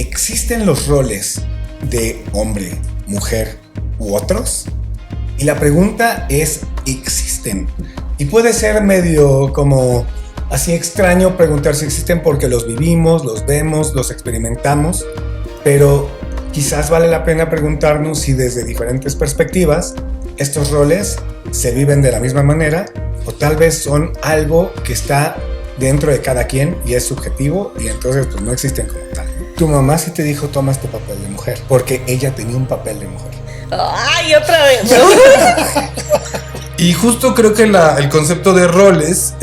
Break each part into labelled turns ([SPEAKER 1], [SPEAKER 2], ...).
[SPEAKER 1] ¿Existen los roles de hombre, mujer u otros? Y la pregunta es, ¿existen? Y puede ser medio como así extraño preguntar si existen porque los vivimos, los vemos, los experimentamos, pero quizás vale la pena preguntarnos si desde diferentes perspectivas estos roles se viven de la misma manera o tal vez son algo que está dentro de cada quien y es subjetivo y entonces pues no existen como tal. Tu mamá sí te dijo toma este papel de mujer porque ella tenía un papel de mujer.
[SPEAKER 2] ¡Ay, otra vez!
[SPEAKER 3] Y justo creo que el concepto de roles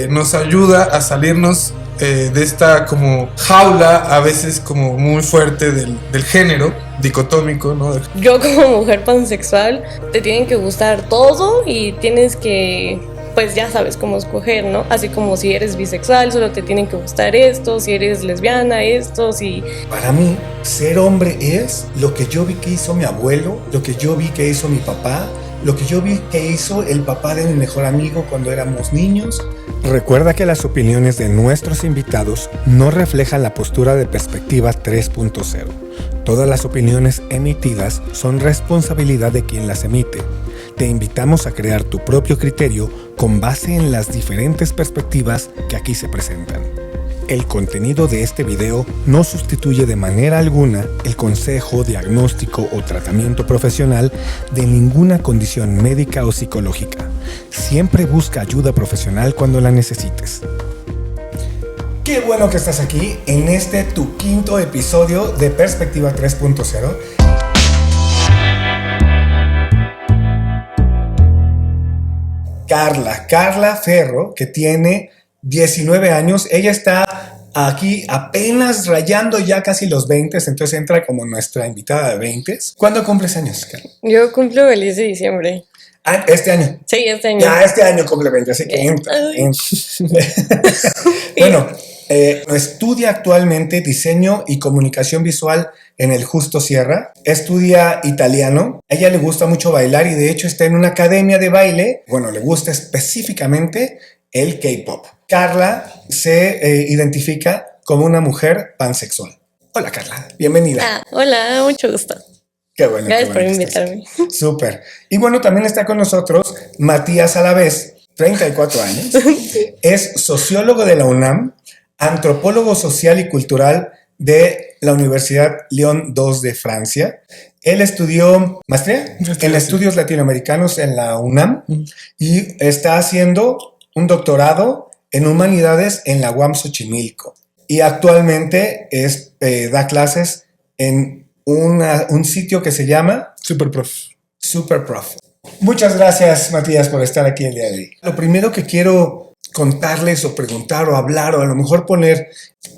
[SPEAKER 3] nos ayuda a salirnos de esta como jaula a veces como muy fuerte del género dicotómico, ¿no?
[SPEAKER 2] Yo como mujer pansexual te tienen que gustar todo y tienes que, pues ya sabes cómo escoger, ¿no? Así como si eres bisexual solo te tienen que gustar estos, si eres lesbiana estos y...
[SPEAKER 1] Para mí, ser hombre es lo que yo vi que hizo mi abuelo, lo que yo vi que hizo mi papá, lo que yo vi que hizo el papá de mi mejor amigo cuando éramos niños. Recuerda que las opiniones de nuestros invitados no reflejan la postura de Perspectiva 3.0. Todas las opiniones emitidas son responsabilidad de quien las emite. Te invitamos a crear tu propio criterio con base en las diferentes perspectivas que aquí se presentan. El contenido de este video no sustituye de manera alguna el consejo, diagnóstico o tratamiento profesional de ninguna condición médica o psicológica. Siempre busca ayuda profesional cuando la necesites. Qué bueno que estás aquí en este tu quinto episodio de Perspectiva 3.0. Carla Ferro, que tiene 19 años, ella está aquí apenas rayando ya casi los 20, entonces entra como nuestra invitada de 20. ¿Cuándo cumples años, Carla?
[SPEAKER 2] Yo cumplo el 10 de diciembre.
[SPEAKER 1] Ah, este año.
[SPEAKER 2] Sí, este año.
[SPEAKER 1] Ya, este año cumple 20, así que entra. Bueno, estudia actualmente diseño y comunicación visual en el Justo Sierra. Estudia italiano. A ella le gusta mucho bailar y de hecho está en una academia de baile. Bueno, le gusta específicamente el K-pop. Carla se identifica como una mujer pansexual. Hola, Carla. Bienvenida.
[SPEAKER 2] Hola, mucho gusto.
[SPEAKER 1] Qué bueno.
[SPEAKER 2] Gracias por invitarme.
[SPEAKER 1] Súper. Y bueno, también está con nosotros Matías Alavés, 34 años. Es sociólogo de la UNAM, antropólogo social y cultural de la Universidad Lyon II de Francia. Él estudió maestría en estudios latinoamericanos en la UNAM y está haciendo un doctorado en humanidades en la UAM Xochimilco. Y actualmente da clases en un sitio que se llama Superprof. Muchas gracias, Matías, por estar aquí el día de hoy. Lo primero que quiero contarles o preguntar o hablar o a lo mejor poner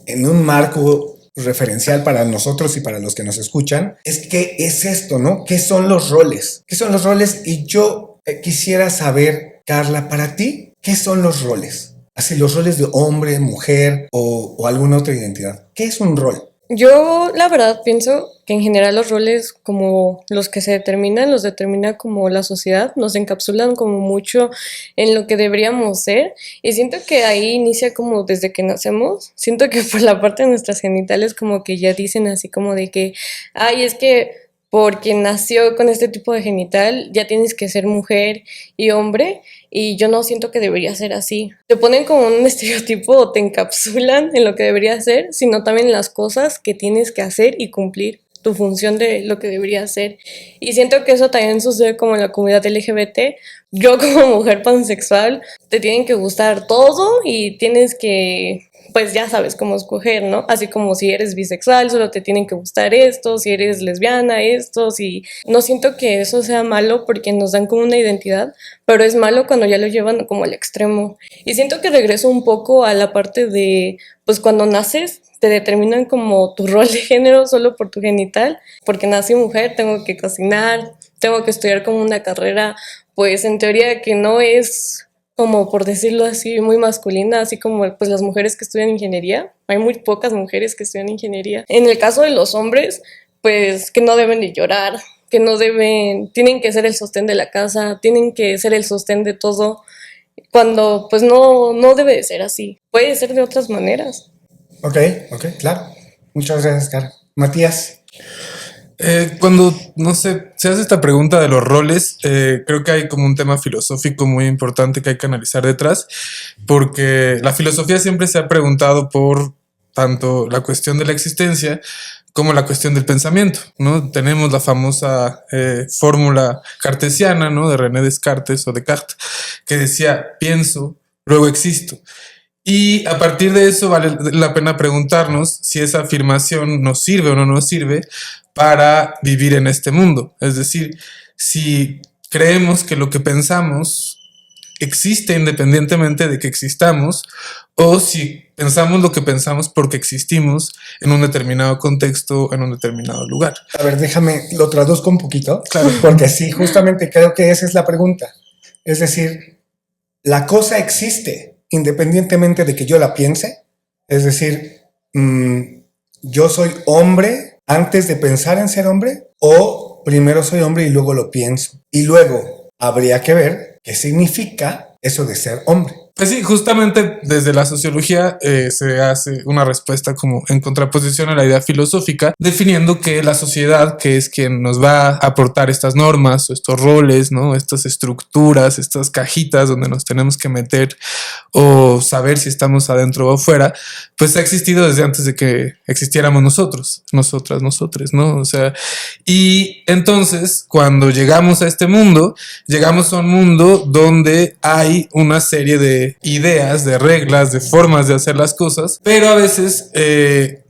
[SPEAKER 1] en un marco referencial para nosotros y para los que nos escuchan es qué es esto, ¿no? ¿Qué son los roles? ¿Qué son los roles? Y yo quisiera saber, Carla, para ti, ¿qué son los roles? Así, los roles de hombre, mujer o alguna otra identidad. ¿Qué es un rol?
[SPEAKER 2] Yo la verdad pienso que en general los roles como los que se determinan, los determina como la sociedad, nos encapsulan como mucho en lo que deberíamos ser y siento que ahí inicia como desde que nacemos, siento que por la parte de nuestras genitales como que ya dicen así como de que, ay, es que porque nació con este tipo de genital ya tienes que ser mujer y hombre y yo no siento que debería ser así. Te ponen como un estereotipo o te encapsulan en lo que debería ser, sino también en las cosas que tienes que hacer y cumplir tu función de lo que debería hacer. Y siento que eso también sucede como en la comunidad LGBT. Yo como mujer pansexual te tienen que gustar todo y tienes que... pues ya sabes cómo escoger, ¿no? Así como si eres bisexual, solo te tienen que gustar estos, si eres lesbiana, estos, y no siento que eso sea malo porque nos dan como una identidad, pero es malo cuando ya lo llevan como al extremo. Y siento que regreso un poco a la parte de, pues cuando naces, te determinan como tu rol de género solo por tu genital, porque nací mujer, tengo que cocinar, tengo que estudiar como una carrera, pues en teoría que no es... como por decirlo así, muy masculina, así como pues las mujeres que estudian ingeniería. Hay muy pocas mujeres que estudian ingeniería. En el caso de los hombres, pues que no deben de llorar, que no deben, tienen que ser el sostén de la casa, tienen que ser el sostén de todo, cuando pues no debe de ser así. Puede ser de otras maneras.
[SPEAKER 1] Ok, claro. Muchas gracias, Carla. Matías.
[SPEAKER 3] Cuando, no sé, se hace esta pregunta de los roles, creo que hay como un tema filosófico muy importante que hay que analizar detrás, porque la filosofía siempre se ha preguntado por tanto la cuestión de la existencia como la cuestión del pensamiento, ¿no? Tenemos la famosa fórmula cartesiana, ¿no? De René Descartes o Descartes, que decía, pienso, luego existo. Y a partir de eso vale la pena preguntarnos si esa afirmación nos sirve o no nos sirve para vivir en este mundo. Es decir, si creemos que lo que pensamos existe independientemente de que existamos, o si pensamos lo que pensamos porque existimos en un determinado contexto, en un determinado lugar.
[SPEAKER 1] A ver, déjame, lo traduzco un poquito.
[SPEAKER 3] Claro.
[SPEAKER 1] Porque sí, justamente creo que esa es la pregunta. Es decir, la cosa existe independientemente de que yo la piense. Es decir, yo soy hombre antes de pensar en ser hombre, o primero soy hombre y luego lo pienso. Y luego habría que ver qué significa eso de ser hombre.
[SPEAKER 3] Pues sí, justamente desde la sociología se hace una respuesta como en contraposición a la idea filosófica, definiendo que la sociedad, que es quien nos va a aportar estas normas o estos roles, ¿no? Estas estructuras, estas cajitas donde nos tenemos que meter o saber si estamos adentro o afuera, pues ha existido desde antes de que existiéramos nosotros, nosotras, nosotres, ¿no? O sea, y entonces cuando llegamos a este mundo, llegamos a un mundo donde hay una serie de ideas, de reglas, de formas de hacer las cosas, pero a veces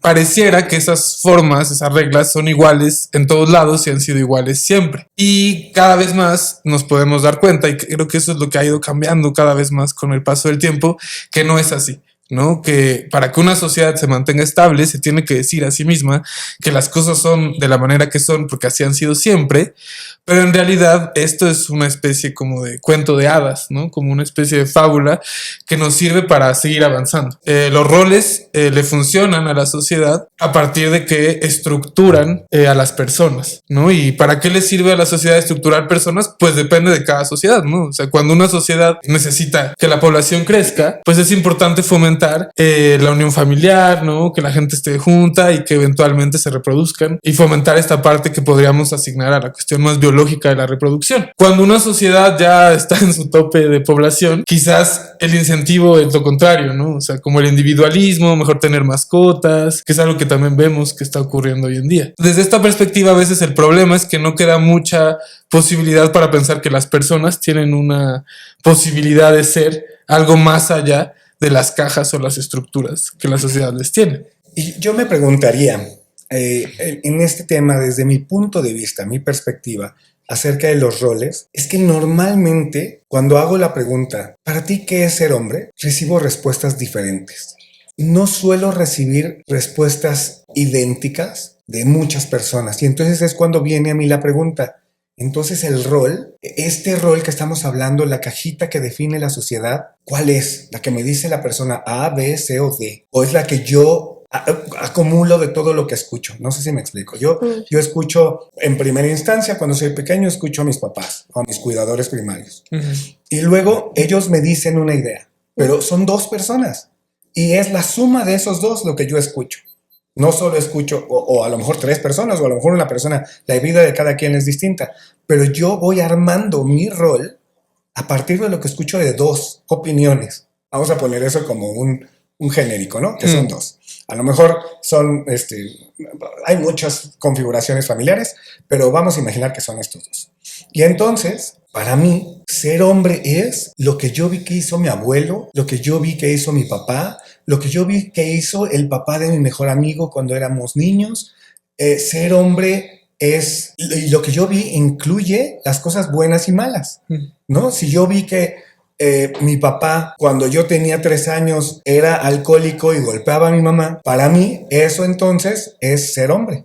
[SPEAKER 3] pareciera que esas formas, esas reglas son iguales en todos lados y han sido iguales siempre. Y cada vez más nos podemos dar cuenta, y creo que eso es lo que ha ido cambiando cada vez más con el paso del tiempo, que no es así, ¿no? Que para que una sociedad se mantenga estable se tiene que decir a sí misma que las cosas son de la manera que son porque así han sido siempre, pero en realidad esto es una especie como de cuento de hadas, ¿no? Como una especie de fábula que nos sirve para seguir avanzando. Los roles le funcionan a la sociedad a partir de que estructuran a las personas, ¿no? ¿Y para qué le sirve a la sociedad estructurar personas? Pues depende de cada sociedad, ¿no? O sea, cuando una sociedad necesita que la población crezca, pues es importante fomentar la unión familiar, ¿no? Que la gente esté junta y que eventualmente se reproduzcan, y fomentar esta parte que podríamos asignar a la cuestión más biológica de la reproducción. Cuando una sociedad ya está en su tope de población, quizás el incentivo es lo contrario, ¿no? O sea, como el individualismo, mejor tener mascotas, que es algo que también vemos que está ocurriendo hoy en día. Desde esta perspectiva, a veces el problema es que no queda mucha posibilidad para pensar que las personas tienen una posibilidad de ser algo más allá de las cajas o las estructuras que la sociedad les tiene.
[SPEAKER 1] Y yo me preguntaría, en este tema, desde mi punto de vista, mi perspectiva acerca de los roles, es que normalmente cuando hago la pregunta, ¿para ti qué es ser hombre?, recibo respuestas diferentes. No suelo recibir respuestas idénticas de muchas personas, y entonces es cuando viene a mí la pregunta. Entonces el rol, este rol que estamos hablando, la cajita que define la sociedad, ¿cuál es? ¿La que me dice la persona A, B, C o D? ¿O es la que yo acumulo de todo lo que escucho? No sé si me explico. Yo escucho en primera instancia, cuando soy pequeño, escucho a mis papás o a mis cuidadores primarios. Y luego ellos me dicen una idea, pero son dos personas y es la suma de esos dos lo que yo escucho. No solo escucho, o a lo mejor tres personas, o a lo mejor una persona, la vida de cada quien es distinta, pero yo voy armando mi rol a partir de lo que escucho de dos opiniones. Vamos a poner eso como un genérico, ¿no? Que son dos. A lo mejor son, hay muchas configuraciones familiares, pero vamos a imaginar que son estos dos. Y entonces, para mí, ser hombre es lo que yo vi que hizo mi abuelo, lo que yo vi que hizo mi papá, lo que yo vi que hizo el papá de mi mejor amigo cuando éramos niños. Ser hombre es, y lo que yo vi incluye las cosas buenas y malas, ¿no? Si yo vi que mi papá, cuando yo tenía 3 años, era alcohólico y golpeaba a mi mamá, para mí eso entonces es ser hombre,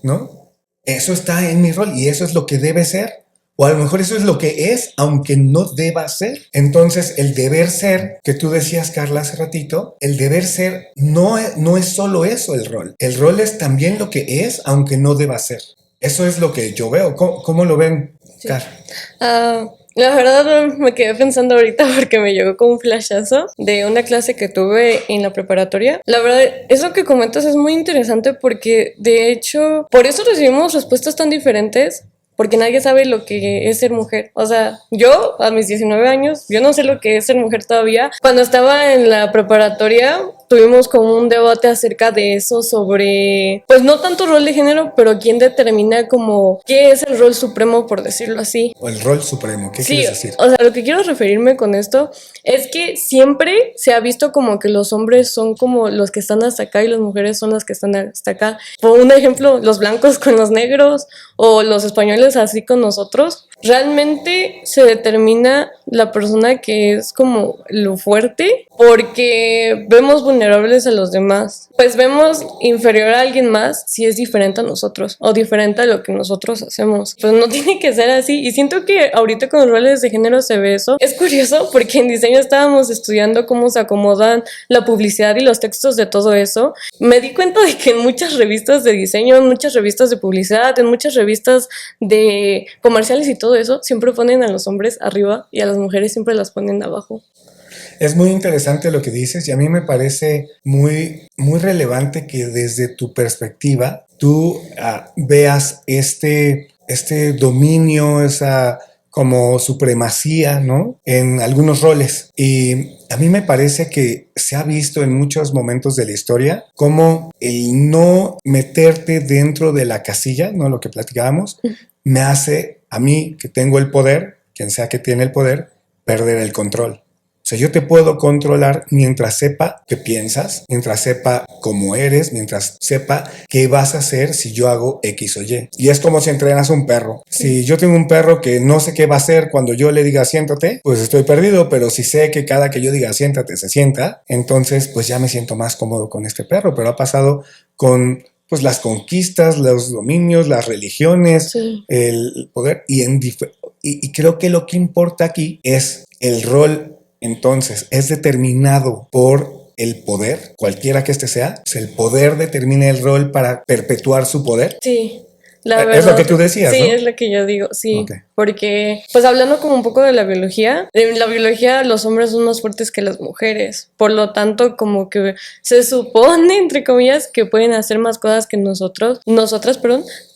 [SPEAKER 1] ¿no? Eso está en mi rol y eso es lo que debe ser. O a lo mejor eso es lo que es, aunque no deba ser. Entonces, el deber ser, que tú decías, Carla, hace ratito, el deber ser no es solo eso el rol. El rol es también lo que es, aunque no deba ser. Eso es lo que yo veo. ¿Cómo lo ven, Carla?
[SPEAKER 2] La verdad me quedé pensando ahorita porque me llegó como un flashazo de una clase que tuve en la preparatoria. La verdad, eso que comentas es muy interesante porque de hecho, por eso recibimos respuestas tan diferentes. Porque nadie sabe lo que es ser mujer. O sea, yo a mis 19 años, yo no sé lo que es ser mujer todavía. Cuando estaba en la preparatoria, tuvimos como un debate acerca de eso sobre, pues no tanto rol de género, pero quién determina como qué es el rol supremo, por decirlo así.
[SPEAKER 1] O el rol supremo, ¿qué quieres decir?
[SPEAKER 2] O sea, lo que quiero referirme con esto es que siempre se ha visto como que los hombres son como los que están hasta acá y las mujeres son las que están hasta acá. Por un ejemplo, los blancos con los negros o los españoles así con nosotros. Realmente se determina la persona que es como lo fuerte porque vemos vulnerables a los demás. Pues vemos inferior a alguien más si es diferente a nosotros o diferente a lo que nosotros hacemos. Pues no tiene que ser así. Y siento que ahorita con los roles de género se ve eso. Es curioso porque en diseño estábamos estudiando cómo se acomodan la publicidad y los textos de todo eso. Me di cuenta de que en muchas revistas de diseño, en muchas revistas de publicidad, en muchas revistas de comerciales y todo eso, siempre ponen a los hombres arriba y a las mujeres siempre las ponen abajo.
[SPEAKER 1] Es muy interesante lo que dices y a mí me parece muy, muy relevante que desde tu perspectiva tú veas este dominio, esa como supremacía, ¿no? En algunos roles. Y a mí me parece que se ha visto en muchos momentos de la historia como el no meterte dentro de la casilla, ¿no? Lo que platicábamos, me hace a mí que tengo el poder, quien sea que tiene el poder, perder el control. O sea, yo te puedo controlar mientras sepa qué piensas, mientras sepa cómo eres, mientras sepa qué vas a hacer si yo hago X o Y. Y es como si entrenas a un perro. Si yo tengo un perro que no sé qué va a hacer cuando yo le diga siéntate, pues estoy perdido, pero si sé que cada que yo diga siéntate se sienta, entonces pues ya me siento más cómodo con este perro. Pero ha pasado con pues las conquistas, los dominios, las religiones, sí, el poder. Y creo que lo que importa aquí es el rol. Entonces, es determinado por el poder, cualquiera que este sea. O sea, el poder determina el rol para perpetuar su poder.
[SPEAKER 2] Sí, la verdad.
[SPEAKER 1] Es lo que tú decías,
[SPEAKER 2] sí,
[SPEAKER 1] ¿no?
[SPEAKER 2] Es lo que yo digo, sí. Okay. Porque, pues hablando como un poco de la biología, en la biología los hombres son más fuertes que las mujeres. Por lo tanto, como que se supone, entre comillas, que pueden hacer más cosas que nosotras,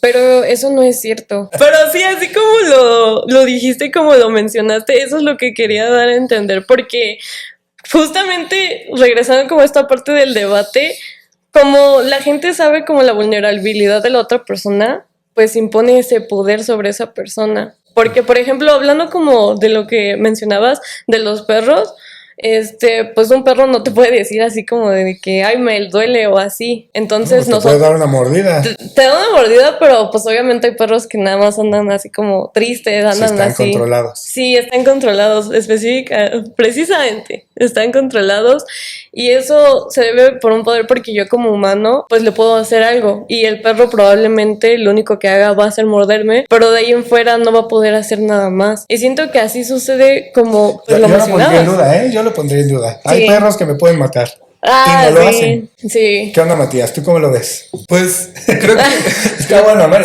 [SPEAKER 2] pero eso no es cierto. Pero sí, así como lo dijiste, como lo mencionaste, eso es lo que quería dar a entender, porque justamente regresando como a esta parte del debate, como la gente sabe como la vulnerabilidad de la otra persona, pues impone ese poder sobre esa persona. Porque, por ejemplo, hablando como de lo que mencionabas de los perros, pues un perro no te puede decir así como de que, ay, me duele o así. Entonces,
[SPEAKER 1] no, te puede dar una mordida.
[SPEAKER 2] Te da una mordida, pero pues obviamente hay perros que nada más andan así como tristes, andan
[SPEAKER 1] están
[SPEAKER 2] así.
[SPEAKER 1] Están controlados.
[SPEAKER 2] Sí, están controlados, precisamente, están controlados. Y eso se debe por un poder porque yo como humano, pues le puedo hacer algo. Y el perro probablemente lo único que haga va a ser morderme, pero de ahí en fuera no va a poder hacer nada más. Y siento que así sucede como pues,
[SPEAKER 1] yo lo pondría en duda, Yo lo pondría en duda. Sí. Hay perros que me pueden matar. Y no lo hacen.
[SPEAKER 2] Sí.
[SPEAKER 1] ¿Qué onda, Matías? ¿Tú cómo lo ves?
[SPEAKER 3] Pues creo que
[SPEAKER 1] está bueno, ¿no?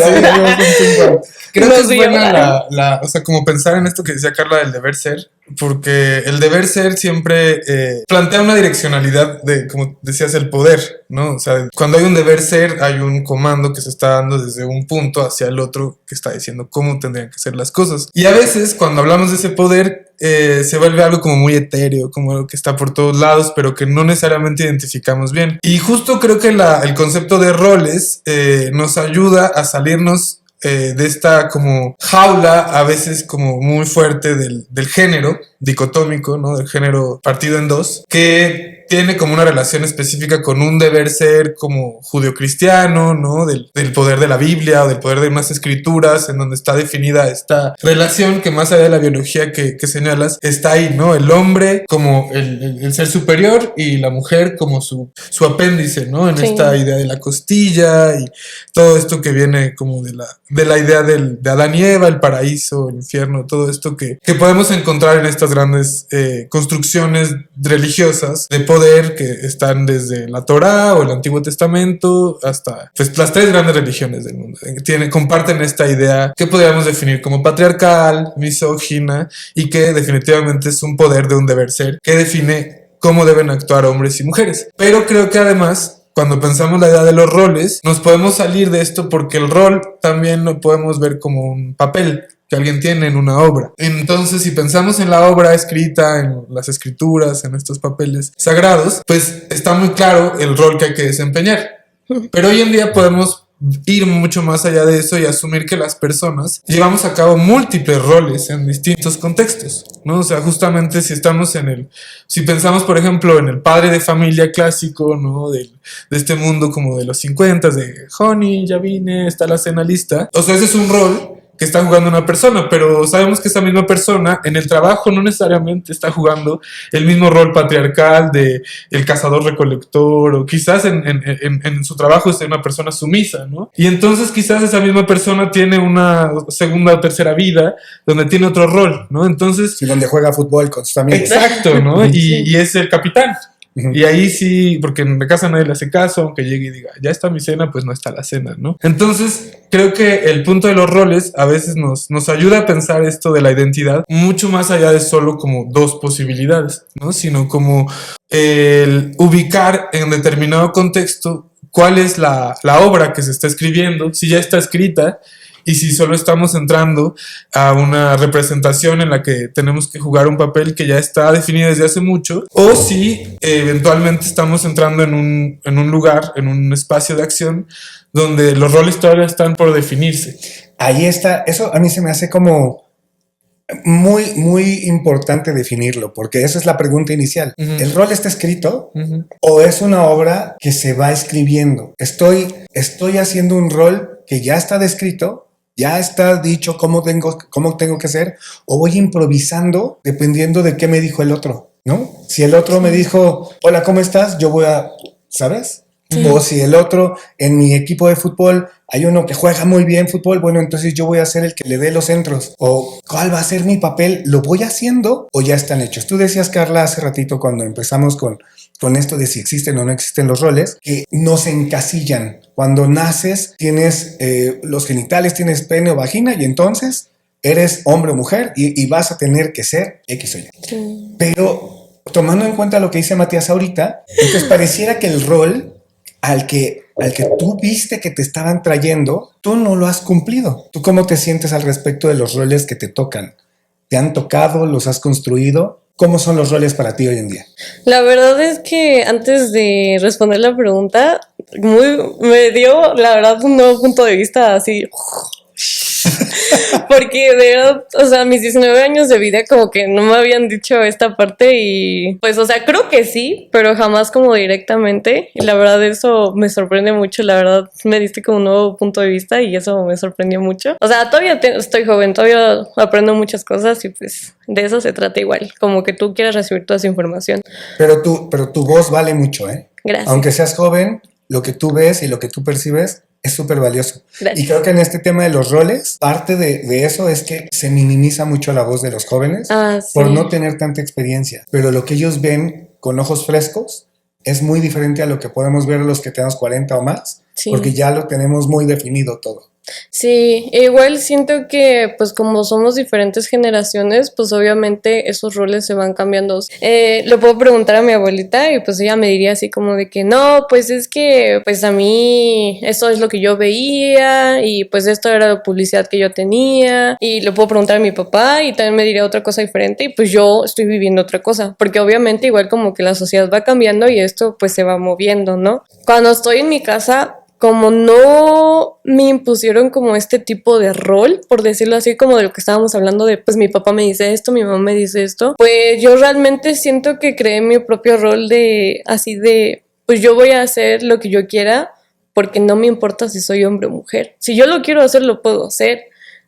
[SPEAKER 3] Creo que es buena o sea, como pensar en esto que decía Carla del deber ser, porque el deber ser siempre plantea una direccionalidad de, como decías, el poder, ¿no? O sea, cuando hay un deber ser, hay un comando que se está dando desde un punto hacia el otro que está diciendo cómo tendrían que ser las cosas. Y a veces, cuando hablamos de ese poder, se vuelve algo como muy etéreo, como algo que está por todos lados, pero que no necesariamente identificamos bien. Y justo creo que el concepto de roles nos ayuda a salirnos de esta como jaula a veces como muy fuerte del género dicotómico, ¿no? Del género partido en dos, que tiene como una relación específica con un deber ser como judeocristiano, ¿no? Del poder de la Biblia o del poder de unas escrituras en donde está definida esta relación que más allá de la biología que señalas, está ahí, ¿no? El hombre como el ser superior y la mujer como su apéndice, ¿no? En esta idea de la costilla y todo esto que viene como de la idea de Adán y Eva, el paraíso, el infierno, todo esto que podemos encontrar en estas grandes construcciones religiosas de poder poder que están desde la Torá o el Antiguo Testamento hasta pues, las 3 grandes religiones del mundo. Comparten esta idea que podríamos definir como patriarcal, misógina, y que definitivamente es un poder de un deber ser que define cómo deben actuar hombres y mujeres. Pero creo que además, cuando pensamos la idea de los roles, nos podemos salir de esto porque el rol también lo podemos ver como un papel que alguien tiene en una obra. Entonces, si pensamos en la obra escrita, en las escrituras, en estos papeles sagrados, pues está muy claro el rol que hay que desempeñar. Pero hoy en día podemos ir mucho más allá de eso y asumir que las personas llevamos a cabo múltiples roles en distintos contextos, ¿no? O sea, justamente si pensamos, por ejemplo, en el padre de familia clásico, ¿no? De este mundo como de los 50, de honey, ya vine, está la cena lista. O sea, ese es un rol que está jugando una persona, pero sabemos que esa misma persona en el trabajo no necesariamente está jugando el mismo rol patriarcal de el cazador-recolector, o quizás en su trabajo es una persona sumisa, ¿no? Y entonces quizás esa misma persona tiene una segunda o tercera vida donde tiene otro rol, ¿no? Entonces...
[SPEAKER 1] Sí, donde juega fútbol con sus amigos.
[SPEAKER 3] Exacto, ¿no? Y es el capitán. Y ahí sí, porque en la casa nadie le hace caso, aunque llegue y diga, ya está mi cena, pues no está la cena, ¿no? Entonces, creo que el punto de los roles a veces nos ayuda a pensar esto de la identidad mucho más allá de solo como 2 posibilidades, ¿no? Sino como el ubicar en determinado contexto cuál es la obra que se está escribiendo, si ya está escrita, y si solo estamos entrando a una representación en la que tenemos que jugar un papel que ya está definido desde hace mucho, o si eventualmente estamos entrando en un lugar, en un espacio de acción donde los roles todavía están por definirse.
[SPEAKER 1] Ahí está, eso a mí se me hace como muy, muy importante definirlo, porque esa es la pregunta inicial.
[SPEAKER 3] Uh-huh.
[SPEAKER 1] ¿El rol está escrito
[SPEAKER 3] Uh-huh.
[SPEAKER 1] o es una obra que se va escribiendo? Estoy haciendo un rol que ya está descrito, ya está dicho cómo tengo que ser, o voy improvisando dependiendo de qué me dijo el otro, ¿no? Si el otro me dijo, hola, ¿cómo estás? Yo voy a, ¿sabes? Sí. O si el otro, en mi equipo de fútbol, hay uno que juega muy bien fútbol, bueno, entonces yo voy a ser el que le dé los centros. O ¿cuál va a ser mi papel? ¿Lo voy haciendo o ya están hechos? Tú decías, Carla, hace ratito cuando empezamos con esto de si existen o no existen los roles, que nos encasillan. Cuando naces, tienes los genitales, tienes pene o vagina y entonces eres hombre o mujer y vas a tener que ser X o Y. Sí. Pero tomando en cuenta lo que dice Matías ahorita, entonces pareciera que el rol al que tú viste que te estaban trayendo, tú no lo has cumplido. ¿Tú cómo te sientes al respecto de los roles que te tocan? ¿Te han tocado? ¿Los has construido? ¿Cómo son los roles para ti hoy en día?
[SPEAKER 2] La verdad es que antes de responder la pregunta, me dio, la verdad, un nuevo punto de vista así... Porque de verdad, o sea, mis 19 años de vida como que no me habían dicho esta parte y pues, o sea, creo que sí, pero jamás como directamente, y la verdad eso me sorprende mucho, la verdad me diste como un nuevo punto de vista y eso me sorprendió mucho. O sea, todavía estoy joven, todavía aprendo muchas cosas y pues de eso se trata igual, como que tú quieras recibir toda esa información.
[SPEAKER 1] Pero tu voz vale mucho, ¿eh?
[SPEAKER 2] Gracias.
[SPEAKER 1] Aunque seas joven, lo que tú ves y lo que tú percibes es súper valioso.
[SPEAKER 2] Gracias.
[SPEAKER 1] Y creo que en este tema de los roles, parte de eso es que se minimiza mucho la voz de los jóvenes por no tener tanta experiencia. Pero lo que ellos ven con ojos frescos es muy diferente a lo que podemos ver los que tenemos 40 o más, porque ya lo tenemos muy definido todo.
[SPEAKER 2] Sí, igual siento que pues como somos diferentes generaciones, pues obviamente esos roles se van cambiando. Lo puedo preguntar a mi abuelita y pues ella me diría así como de que no, pues es que pues a mí eso es lo que yo veía y pues esto era la publicidad que yo tenía, y lo puedo preguntar a mi papá y también me diría otra cosa diferente y pues yo estoy viviendo otra cosa, porque obviamente igual como que la sociedad va cambiando y esto pues se va moviendo, ¿no? Cuando estoy en mi casa, como no me impusieron como este tipo de rol, por decirlo así, como de lo que estábamos hablando de, pues mi papá me dice esto, mi mamá me dice esto, pues yo realmente siento que creé mi propio rol de, así de, pues yo voy a hacer lo que yo quiera porque no me importa si soy hombre o mujer. Si yo lo quiero hacer, lo puedo hacer.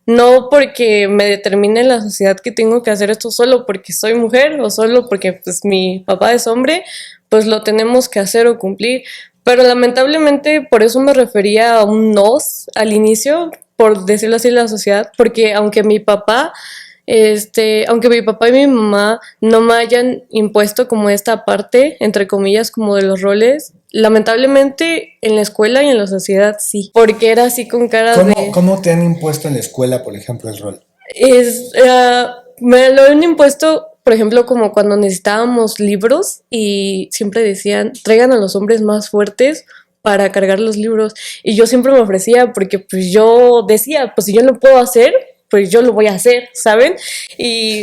[SPEAKER 2] No porque me determine la sociedad que tengo que hacer esto solo porque soy mujer o solo porque pues mi papá es hombre, pues lo tenemos que hacer o cumplir. Pero lamentablemente por eso me refería a un nos al inicio, por decirlo así, la sociedad, porque aunque mi papá Aunque mi papá y mi mamá no me hayan impuesto como esta parte, entre comillas, como de los roles, lamentablemente en la escuela y en la sociedad sí, porque era así con cara de...
[SPEAKER 1] ¿Cómo te han impuesto en la escuela, por ejemplo, el rol?
[SPEAKER 2] Me lo han impuesto, por ejemplo, como cuando necesitábamos libros y siempre decían, traigan a los hombres más fuertes para cargar los libros. Y yo siempre me ofrecía porque pues yo decía, pues si yo lo puedo hacer, pues yo lo voy a hacer, ¿saben?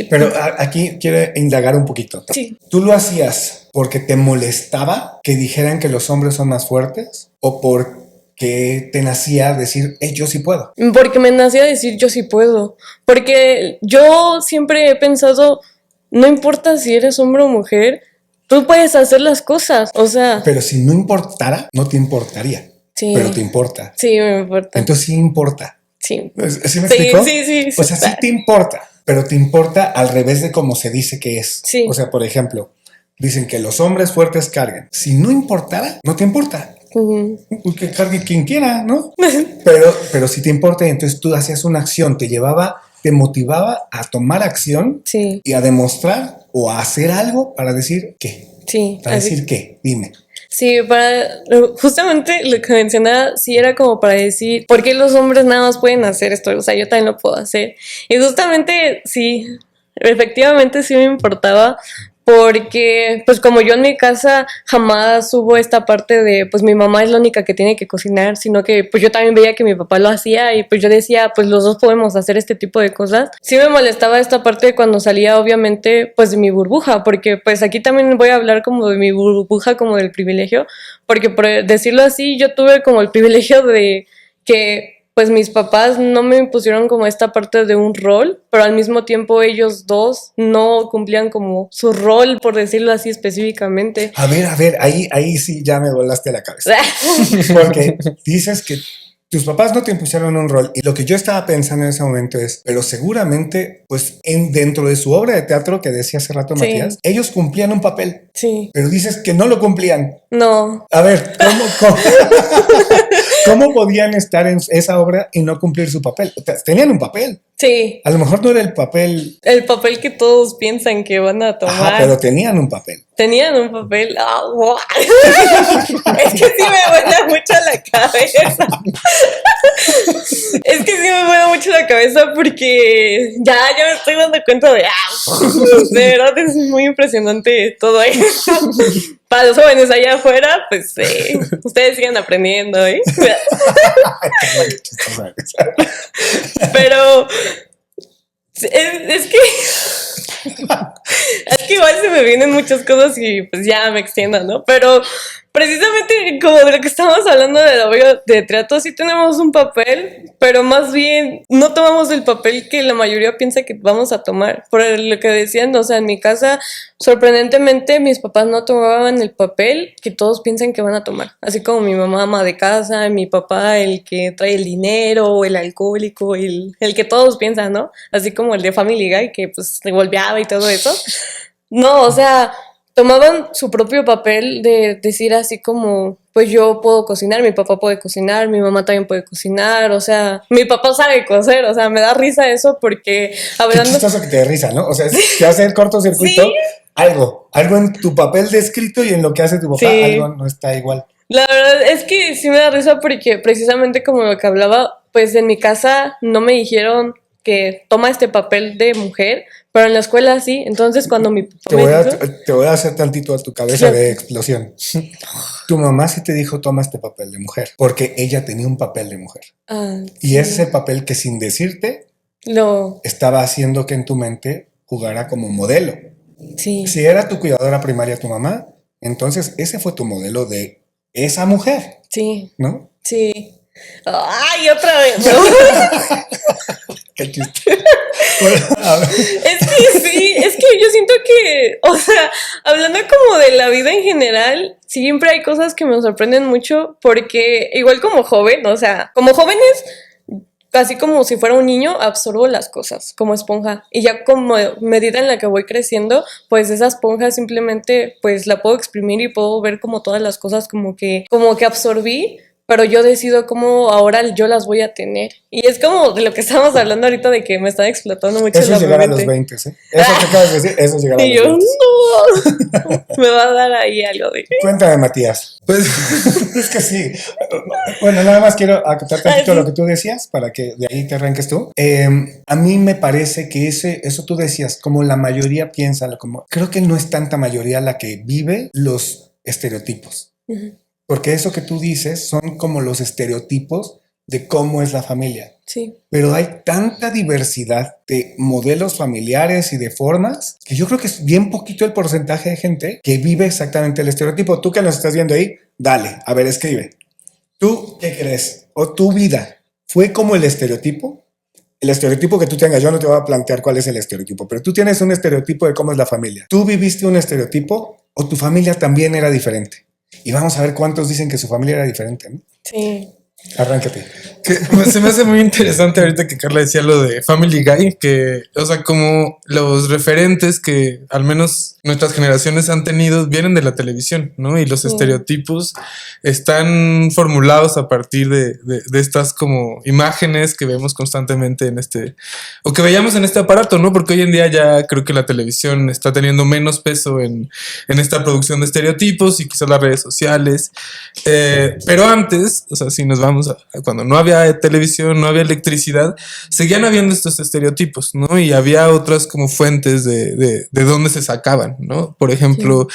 [SPEAKER 1] Pero aquí quiero indagar un poquito.
[SPEAKER 2] Sí.
[SPEAKER 1] ¿Tú lo hacías porque te molestaba que dijeran que los hombres son más fuertes? ¿O porque te nacía decir, yo sí puedo?
[SPEAKER 2] Porque me nacía decir, yo sí puedo. Porque yo siempre he pensado, no importa si eres hombre o mujer, tú puedes hacer las cosas, o sea...
[SPEAKER 1] Pero si no importara, no te importaría.
[SPEAKER 2] Sí.
[SPEAKER 1] Pero te importa.
[SPEAKER 2] Sí, me importa.
[SPEAKER 1] Entonces sí importa.
[SPEAKER 2] Sí.
[SPEAKER 1] ¿Sí me explicó?
[SPEAKER 2] Sí.
[SPEAKER 1] O sea, sí te importa, pero te importa al revés de como se dice que es.
[SPEAKER 2] Sí.
[SPEAKER 1] O sea, por ejemplo, dicen que los hombres fuertes cargan. Si no importara, no te importa. Que cargue quien quiera, ¿no? pero si te importa, entonces tú hacías una acción, te motivaba a tomar acción,
[SPEAKER 2] sí,
[SPEAKER 1] y a demostrar o a hacer algo para decir qué.
[SPEAKER 2] Sí.
[SPEAKER 1] Para decir qué, dime.
[SPEAKER 2] Sí, justamente lo que mencionaba, sí era como para decir, ¿por qué los hombres nada más pueden hacer esto? O sea, yo también lo puedo hacer. Y justamente, sí, efectivamente sí me importaba, porque pues como yo en mi casa jamás hubo esta parte de pues mi mamá es la única que tiene que cocinar, sino que pues yo también veía que mi papá lo hacía y pues yo decía pues los dos podemos hacer este tipo de cosas. Sí me molestaba esta parte cuando salía obviamente pues de mi burbuja, porque pues aquí también voy a hablar como de mi burbuja, como del privilegio, porque por decirlo así yo tuve como el privilegio de que pues mis papás no me impusieron como esta parte de un rol, pero al mismo tiempo ellos dos no cumplían como su rol, por decirlo así específicamente.
[SPEAKER 1] A ver, ahí sí ya me volaste la cabeza. Porque dices que tus papás no te impusieron un rol, y lo que yo estaba pensando en ese momento es, pero seguramente, pues dentro de su obra de teatro que decía hace rato Matías, ellos cumplían un papel.
[SPEAKER 2] Sí.
[SPEAKER 1] Pero dices que no lo cumplían.
[SPEAKER 2] No.
[SPEAKER 1] A ver, ¿cómo podían estar en esa obra y no cumplir su papel? O sea, tenían un papel.
[SPEAKER 2] Sí.
[SPEAKER 1] A lo mejor no era el papel...
[SPEAKER 2] El papel que todos piensan que van a tomar.
[SPEAKER 1] Ajá, pero tenían un papel.
[SPEAKER 2] Tenían un papel. Wow. Es que sí me vuela mucho la cabeza. Es que sí me vuela mucho la cabeza porque ya me estoy dando cuenta de verdad es muy impresionante todo esto. Para los jóvenes allá afuera, pues ustedes sigan aprendiendo, ¿eh? Pero es que igual se me vienen muchas cosas y pues ya me extiendo, ¿no? Pero precisamente como de lo que estamos hablando de la obra de teatro, sí tenemos un papel, pero más bien no tomamos el papel que la mayoría piensa que vamos a tomar. Por lo que decían, o sea, en mi casa, sorprendentemente, mis papás no tomaban el papel que todos piensan que van a tomar. Así como mi mamá ama de casa, mi papá el que trae el dinero, el alcohólico, el que todos piensan, ¿no? Así como el de Family Guy, que pues se golpeaba y todo eso. No, o sea... tomaban su propio papel de decir así como, pues yo puedo cocinar, mi papá puede cocinar, mi mamá también puede cocinar, o sea, mi papá sabe coser, o sea, me da risa eso porque hablando...
[SPEAKER 1] Qué chistoso que te dé risa, ¿no? O sea, te hace el cortocircuito, ¿sí? algo en tu papel descrito y en lo que hace tu papá, sí. Algo no está igual.
[SPEAKER 2] La verdad es que sí me da risa porque precisamente como lo que hablaba, pues en mi casa no me dijeron que toma este papel de mujer, pero en la escuela sí. Entonces cuando mi papá
[SPEAKER 1] te voy a hacer tantito a tu cabeza de explosión. Tu mamá sí te dijo toma este papel de mujer, porque ella tenía un papel de mujer. Y sí. Ese es el papel que sin decirte estaba haciendo que en tu mente jugara como modelo.
[SPEAKER 2] Sí.
[SPEAKER 1] Si era tu cuidadora primaria tu mamá, entonces ese fue tu modelo de esa mujer.
[SPEAKER 2] Sí.
[SPEAKER 1] ¿No?
[SPEAKER 2] Sí. ¡Ay, otra vez! ¿No?
[SPEAKER 1] Qué chiste.
[SPEAKER 2] Es que yo siento que, o sea, hablando como de la vida en general, siempre hay cosas que me sorprenden mucho porque igual como joven, o sea, como jóvenes, casi como si fuera un niño, absorbo las cosas como esponja y ya como medida en la que voy creciendo, pues esa esponja simplemente pues la puedo exprimir y puedo ver como todas las cosas como que absorbí. pero yo decido cómo ahora yo las voy a tener. Y es como de lo que estábamos hablando ahorita de que me están explotando mucho
[SPEAKER 1] Eso
[SPEAKER 2] la
[SPEAKER 1] es llegar a los
[SPEAKER 2] mente.
[SPEAKER 1] 20, ¿eh? Eso que acabas de decir, eso es llegar a
[SPEAKER 2] Y
[SPEAKER 1] los
[SPEAKER 2] yo,
[SPEAKER 1] 20.
[SPEAKER 2] no, me va a dar ahí algo de...
[SPEAKER 1] Cuéntame, Matías.
[SPEAKER 3] Pues
[SPEAKER 1] Es que sí. Bueno, nada más quiero acotar tantito
[SPEAKER 2] sí.
[SPEAKER 1] lo que tú decías para que de ahí te arranques tú. A mí me parece que eso tú decías, como la mayoría piensa, como, creo que no es tanta mayoría la que vive los estereotipos.
[SPEAKER 2] Ujú.
[SPEAKER 1] Porque eso que tú dices son como los estereotipos de cómo es la familia.
[SPEAKER 2] Sí,
[SPEAKER 1] Pero hay tanta diversidad de modelos familiares y de formas que yo creo que es bien poquito el porcentaje de gente que vive exactamente el estereotipo. Tú que nos estás viendo ahí, dale, a ver, escribe. ¿Tú qué crees? ¿O tu vida fue como el estereotipo? El estereotipo que tú tengas, yo no te voy a plantear cuál es el estereotipo, pero tú tienes un estereotipo de cómo es la familia. ¿Tú viviste un estereotipo o tu familia también era diferente? Y vamos a ver cuántos dicen que su familia era diferente, ¿no?
[SPEAKER 2] sí.
[SPEAKER 1] Arráncate.
[SPEAKER 3] que se me hace muy interesante ahorita que Carla decía lo de Family Guy, que, o sea, como los referentes que al menos nuestras generaciones han tenido vienen de la televisión, ¿no? Y los
[SPEAKER 2] Sí.
[SPEAKER 3] estereotipos están formulados a partir de estas como imágenes que vemos constantemente en o que veíamos en este aparato, ¿no? Porque hoy en día ya creo que la televisión está teniendo menos peso en esta producción de estereotipos y quizás las redes sociales. Pero antes, o sea, si nos vamos a cuando no había televisión, no había electricidad, seguían habiendo estos estereotipos, ¿no? Y había otras como fuentes de dónde se sacaban, ¿no? Por ejemplo,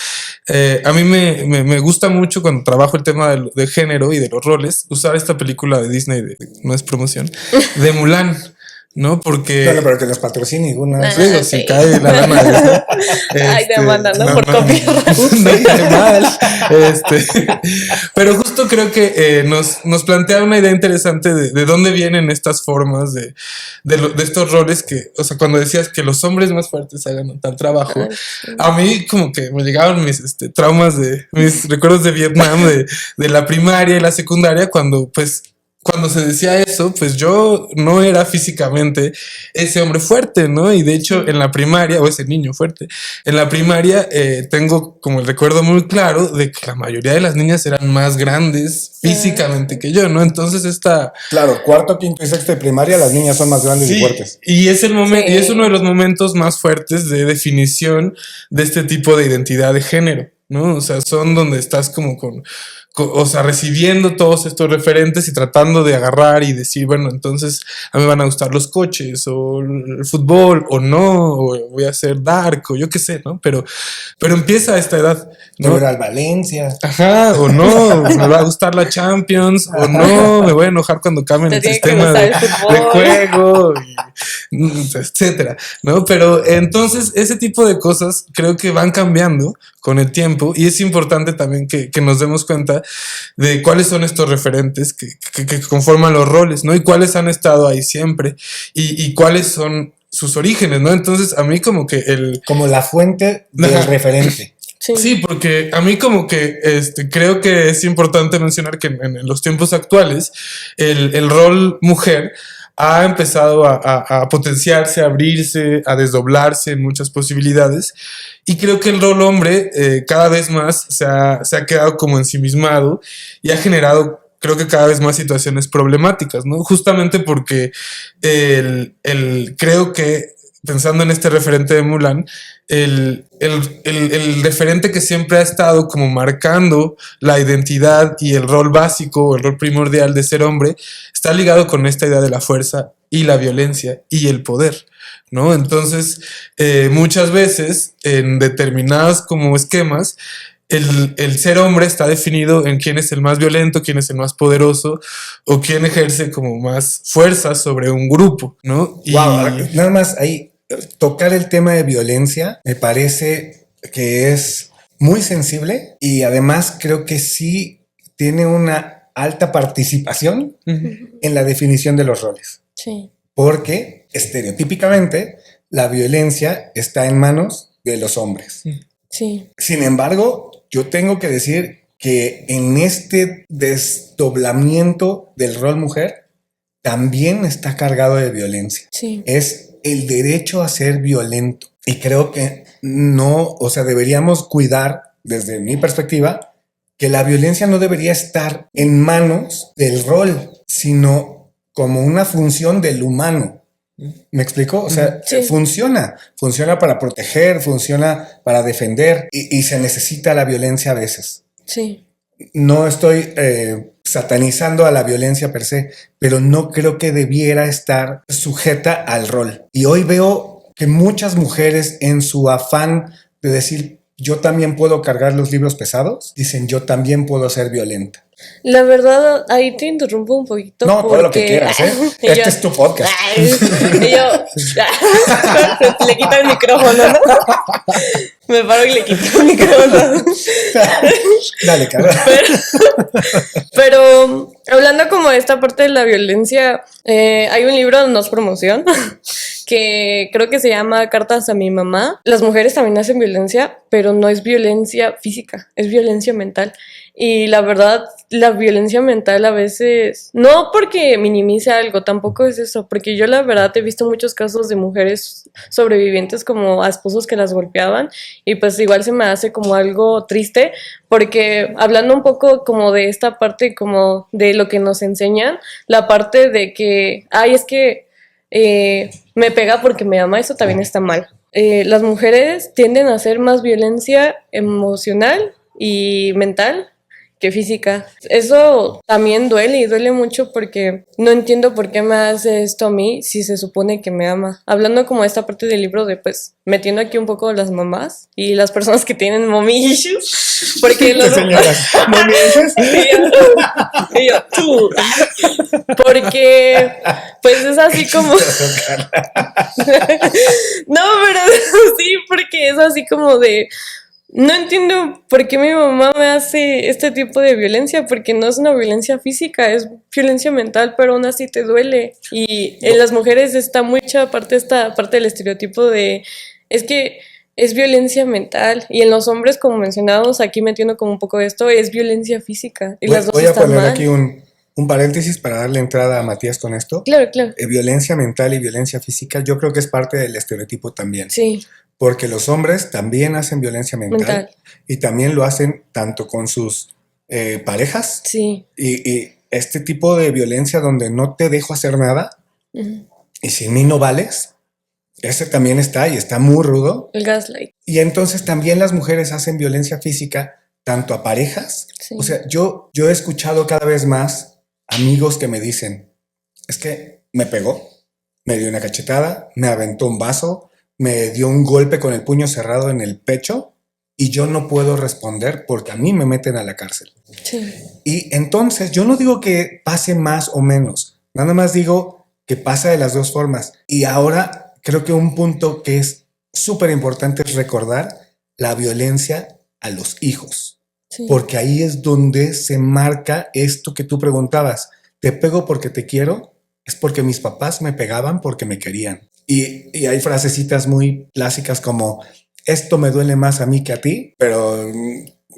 [SPEAKER 3] a mí me gusta mucho cuando trabajo el tema de género y de los roles, usar esta película de Disney, no es promoción, de Mulan. ¿No? Porque.
[SPEAKER 1] Bueno, pero que los patrocine una.
[SPEAKER 2] Ah,
[SPEAKER 3] Digo,
[SPEAKER 2] sí.
[SPEAKER 3] si cae la lana de eso.
[SPEAKER 2] Ay, demanda, ¿no? Por copyright.
[SPEAKER 3] No cae mal. Pero justo creo que nos plantea una idea interesante de dónde vienen estas formas de estos roles que, o sea, cuando decías que los hombres más fuertes hagan tal trabajo,
[SPEAKER 2] Ay, sí.
[SPEAKER 3] a mí como que me llegaban mis traumas mis recuerdos de Vietnam, de la primaria y la secundaria, cuando se decía eso, pues yo no era físicamente ese hombre fuerte, ¿no? Y de hecho en la primaria, o ese niño fuerte, en la primaria tengo como el recuerdo muy claro de que la mayoría de las niñas eran más grandes físicamente que yo, ¿no? Entonces
[SPEAKER 1] Claro, cuarto, quinto y sexto de primaria, las niñas son más grandes y fuertes.
[SPEAKER 3] y es el momento,
[SPEAKER 2] Sí.
[SPEAKER 3] y es uno de los momentos más fuertes de definición de este tipo de identidad de género, ¿no? O sea, son donde estás como o sea, recibiendo todos estos referentes y tratando de agarrar y decir, bueno, entonces a mí me van a gustar los coches o el fútbol o no, o voy a ser dark o yo qué sé, ¿no? Pero empieza a esta edad,
[SPEAKER 1] No
[SPEAKER 3] ¿no?
[SPEAKER 1] era al Valencia.
[SPEAKER 3] Ajá, o no, me va a gustar la Champions, o no, me voy a enojar cuando cambien
[SPEAKER 2] Te
[SPEAKER 3] el
[SPEAKER 2] tiene que
[SPEAKER 3] sistema
[SPEAKER 2] gustar
[SPEAKER 3] de
[SPEAKER 2] el fútbol.
[SPEAKER 3] juego, etcétera, ¿no? Pero entonces ese tipo de cosas creo que van cambiando con el tiempo y es importante también que nos demos cuenta de cuáles son estos referentes que conforman los roles, ¿no? Y cuáles han estado ahí siempre y cuáles son sus orígenes, ¿no? Entonces a mí como que
[SPEAKER 1] Como la fuente del
[SPEAKER 3] Ajá.
[SPEAKER 1] referente.
[SPEAKER 2] Sí.
[SPEAKER 3] Sí, porque a mí como que creo que es importante mencionar que en los tiempos actuales el rol mujer ha empezado a potenciarse, a abrirse, a desdoblarse en muchas posibilidades. Y creo que el rol hombre cada vez más se ha quedado como ensimismado y ha generado, creo que cada vez más situaciones problemáticas, ¿no? Justamente porque creo que, pensando en este referente de Mulan, el referente que siempre ha estado como marcando la identidad y el rol básico o el rol primordial de ser hombre está ligado con esta idea de la fuerza y la violencia y el poder, ¿no? Entonces, muchas veces en determinados como esquemas, el ser hombre está definido en quién es el más violento, quién es el más poderoso o quién ejerce como más fuerza sobre un grupo, ¿no?
[SPEAKER 1] Wow, nada más ahí tocar el tema de violencia me parece que es muy sensible y además creo que sí tiene una alta participación en la definición de los roles.
[SPEAKER 2] Sí.
[SPEAKER 1] Porque estereotípicamente la violencia está en manos de los hombres.
[SPEAKER 2] Sí.
[SPEAKER 1] Sin embargo, yo tengo que decir que en este desdoblamiento del rol mujer también está cargado de violencia.
[SPEAKER 2] Sí.
[SPEAKER 1] Es el derecho a ser violento. Y creo que no, o sea, deberíamos cuidar, desde mi perspectiva, que la violencia no debería estar en manos del rol, sino como una función del humano. ¿Me explico? O sea,
[SPEAKER 2] Sí.
[SPEAKER 1] funciona para proteger, funciona para defender y se necesita la violencia a veces.
[SPEAKER 2] Sí.
[SPEAKER 1] No estoy satanizando a la violencia per se, pero no creo que debiera estar sujeta al rol. Y hoy veo que muchas mujeres, en su afán de decir yo también puedo cargar los libros pesados, dicen yo también puedo ser violenta.
[SPEAKER 2] La verdad, ahí te interrumpo un poquito.
[SPEAKER 1] No, todo lo que
[SPEAKER 2] porque-
[SPEAKER 1] quieras, ¿eh?
[SPEAKER 2] Y
[SPEAKER 1] Este
[SPEAKER 2] yo-
[SPEAKER 1] es tu podcast.
[SPEAKER 2] Y yo le quito el micrófono, ¿no? Me paro y le quito el micrófono.
[SPEAKER 1] Dale, Carla.
[SPEAKER 2] Pero hablando como de esta parte de la violencia, hay un libro, no es promoción, que creo que se llama Cartas a mi mamá. Las mujeres también hacen violencia, pero no es violencia física, es violencia mental. Y la verdad, la violencia mental a veces, no porque minimice algo, tampoco es eso, porque yo la verdad he visto muchos casos de mujeres sobrevivientes como a esposos que las golpeaban y pues igual se me hace como algo triste, porque hablando un poco como de esta parte como de lo que nos enseñan, la parte de que, ay, es que me pega porque me ama, eso también está mal. Las mujeres tienden a hacer más violencia emocional y mental que física. Eso también duele y duele mucho porque no entiendo por qué me hace esto a mí si se supone que me ama. Hablando como de esta parte del libro de pues metiendo aquí un poco las mamás y las personas que tienen mommy issues, porque los
[SPEAKER 1] Señoras, ¿mommy issues?
[SPEAKER 2] y yo, tú. Porque pues es así como no, pero sí, porque es así como de no entiendo por qué mi mamá me hace este tipo de violencia, porque no es una violencia física, es violencia mental, pero aún así te duele. Y en las mujeres está mucha parte, esta parte del estereotipo de, es que es violencia mental, y en los hombres, como mencionábamos, aquí metiendo como un poco esto, es violencia física, y las dos
[SPEAKER 1] Voy a
[SPEAKER 2] están
[SPEAKER 1] poner
[SPEAKER 2] mal.
[SPEAKER 1] aquí un paréntesis para darle entrada a Matías con esto.
[SPEAKER 2] Claro, claro.
[SPEAKER 1] Violencia mental y violencia física, yo creo que es parte del estereotipo también.
[SPEAKER 2] Sí,
[SPEAKER 1] Porque los hombres también hacen violencia mental,
[SPEAKER 2] mental.
[SPEAKER 1] y también lo hacen tanto con sus parejas
[SPEAKER 2] Sí.
[SPEAKER 1] y este tipo de violencia donde no te dejo hacer nada
[SPEAKER 2] Ujú.
[SPEAKER 1] y sin mí no vales, ese también está y está muy rudo.
[SPEAKER 2] El gaslight.
[SPEAKER 1] Y entonces también las mujeres hacen violencia física tanto a parejas.
[SPEAKER 2] Sí.
[SPEAKER 1] O sea, yo he escuchado cada vez más amigos que me dicen, es que me pegó, me dio una cachetada, me aventó un vaso, me dio un golpe con el puño cerrado en el pecho y yo no puedo responder porque a mí me meten a la cárcel.
[SPEAKER 2] Sí.
[SPEAKER 1] Y entonces yo no digo que pase más o menos, nada más digo que pasa de las dos formas. Y ahora creo que un punto que es súper importante es recordar la violencia a los hijos,
[SPEAKER 2] Sí.
[SPEAKER 1] porque ahí es donde se marca esto que tú preguntabas. ¿Te pego porque te quiero? Es porque mis papás me pegaban porque me querían. Y hay frasecitas muy clásicas como esto me duele más a mí que a ti, pero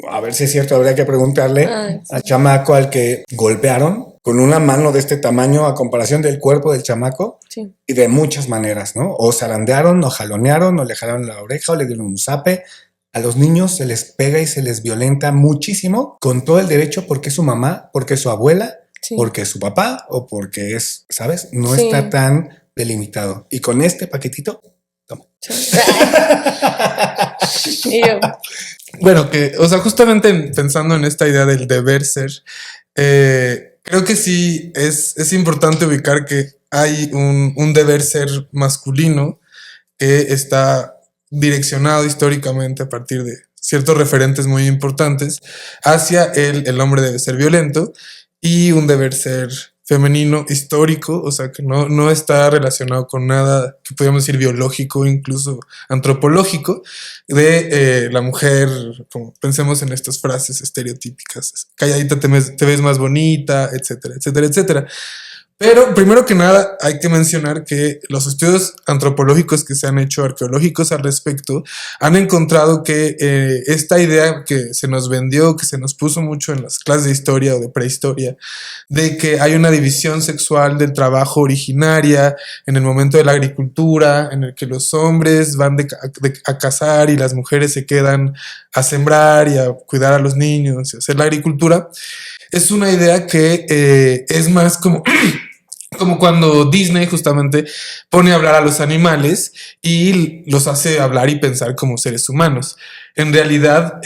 [SPEAKER 1] a ver si es cierto, habría que preguntarle
[SPEAKER 2] Ay, sí.
[SPEAKER 1] al chamaco al que golpearon con una mano de este tamaño a comparación del cuerpo del chamaco,
[SPEAKER 2] Sí.
[SPEAKER 1] y de muchas maneras, ¿no? O zarandearon, o jalonearon, o le jalaron la oreja, o le dieron un zape. A los niños se les pega y se les violenta muchísimo, con todo el derecho, porque es su mamá, porque es su abuela,
[SPEAKER 2] Sí.
[SPEAKER 1] porque es su papá, o porque es, ¿sabes? No
[SPEAKER 2] Sí.
[SPEAKER 1] está tan delimitado. Y con este paquetito, toma.
[SPEAKER 2] Sí. Y yo,
[SPEAKER 3] Bueno, que, o sea, justamente pensando en esta idea del deber ser, creo que sí es importante ubicar que hay un deber ser masculino que está direccionado históricamente a partir de ciertos referentes muy importantes hacia el hombre debe ser violento, y un deber ser femenino histórico, o sea que no está relacionado con nada que podríamos decir biológico, incluso antropológico, de la mujer, como pensemos en estas frases estereotípicas, calladita te ves más bonita, etcétera, etcétera, etcétera. Pero primero que nada hay que mencionar que los estudios antropológicos que se han hecho, arqueológicos al respecto, han encontrado que esta idea que se nos vendió, que se nos puso mucho en las clases de historia o de prehistoria, de que hay una división sexual del trabajo originaria en el momento de la agricultura, en el que los hombres van a cazar y las mujeres se quedan a sembrar y a cuidar a los niños y hacer la agricultura, es una idea que es más como... como cuando Disney justamente pone a hablar a los animales y los hace hablar y pensar como seres humanos. En realidad,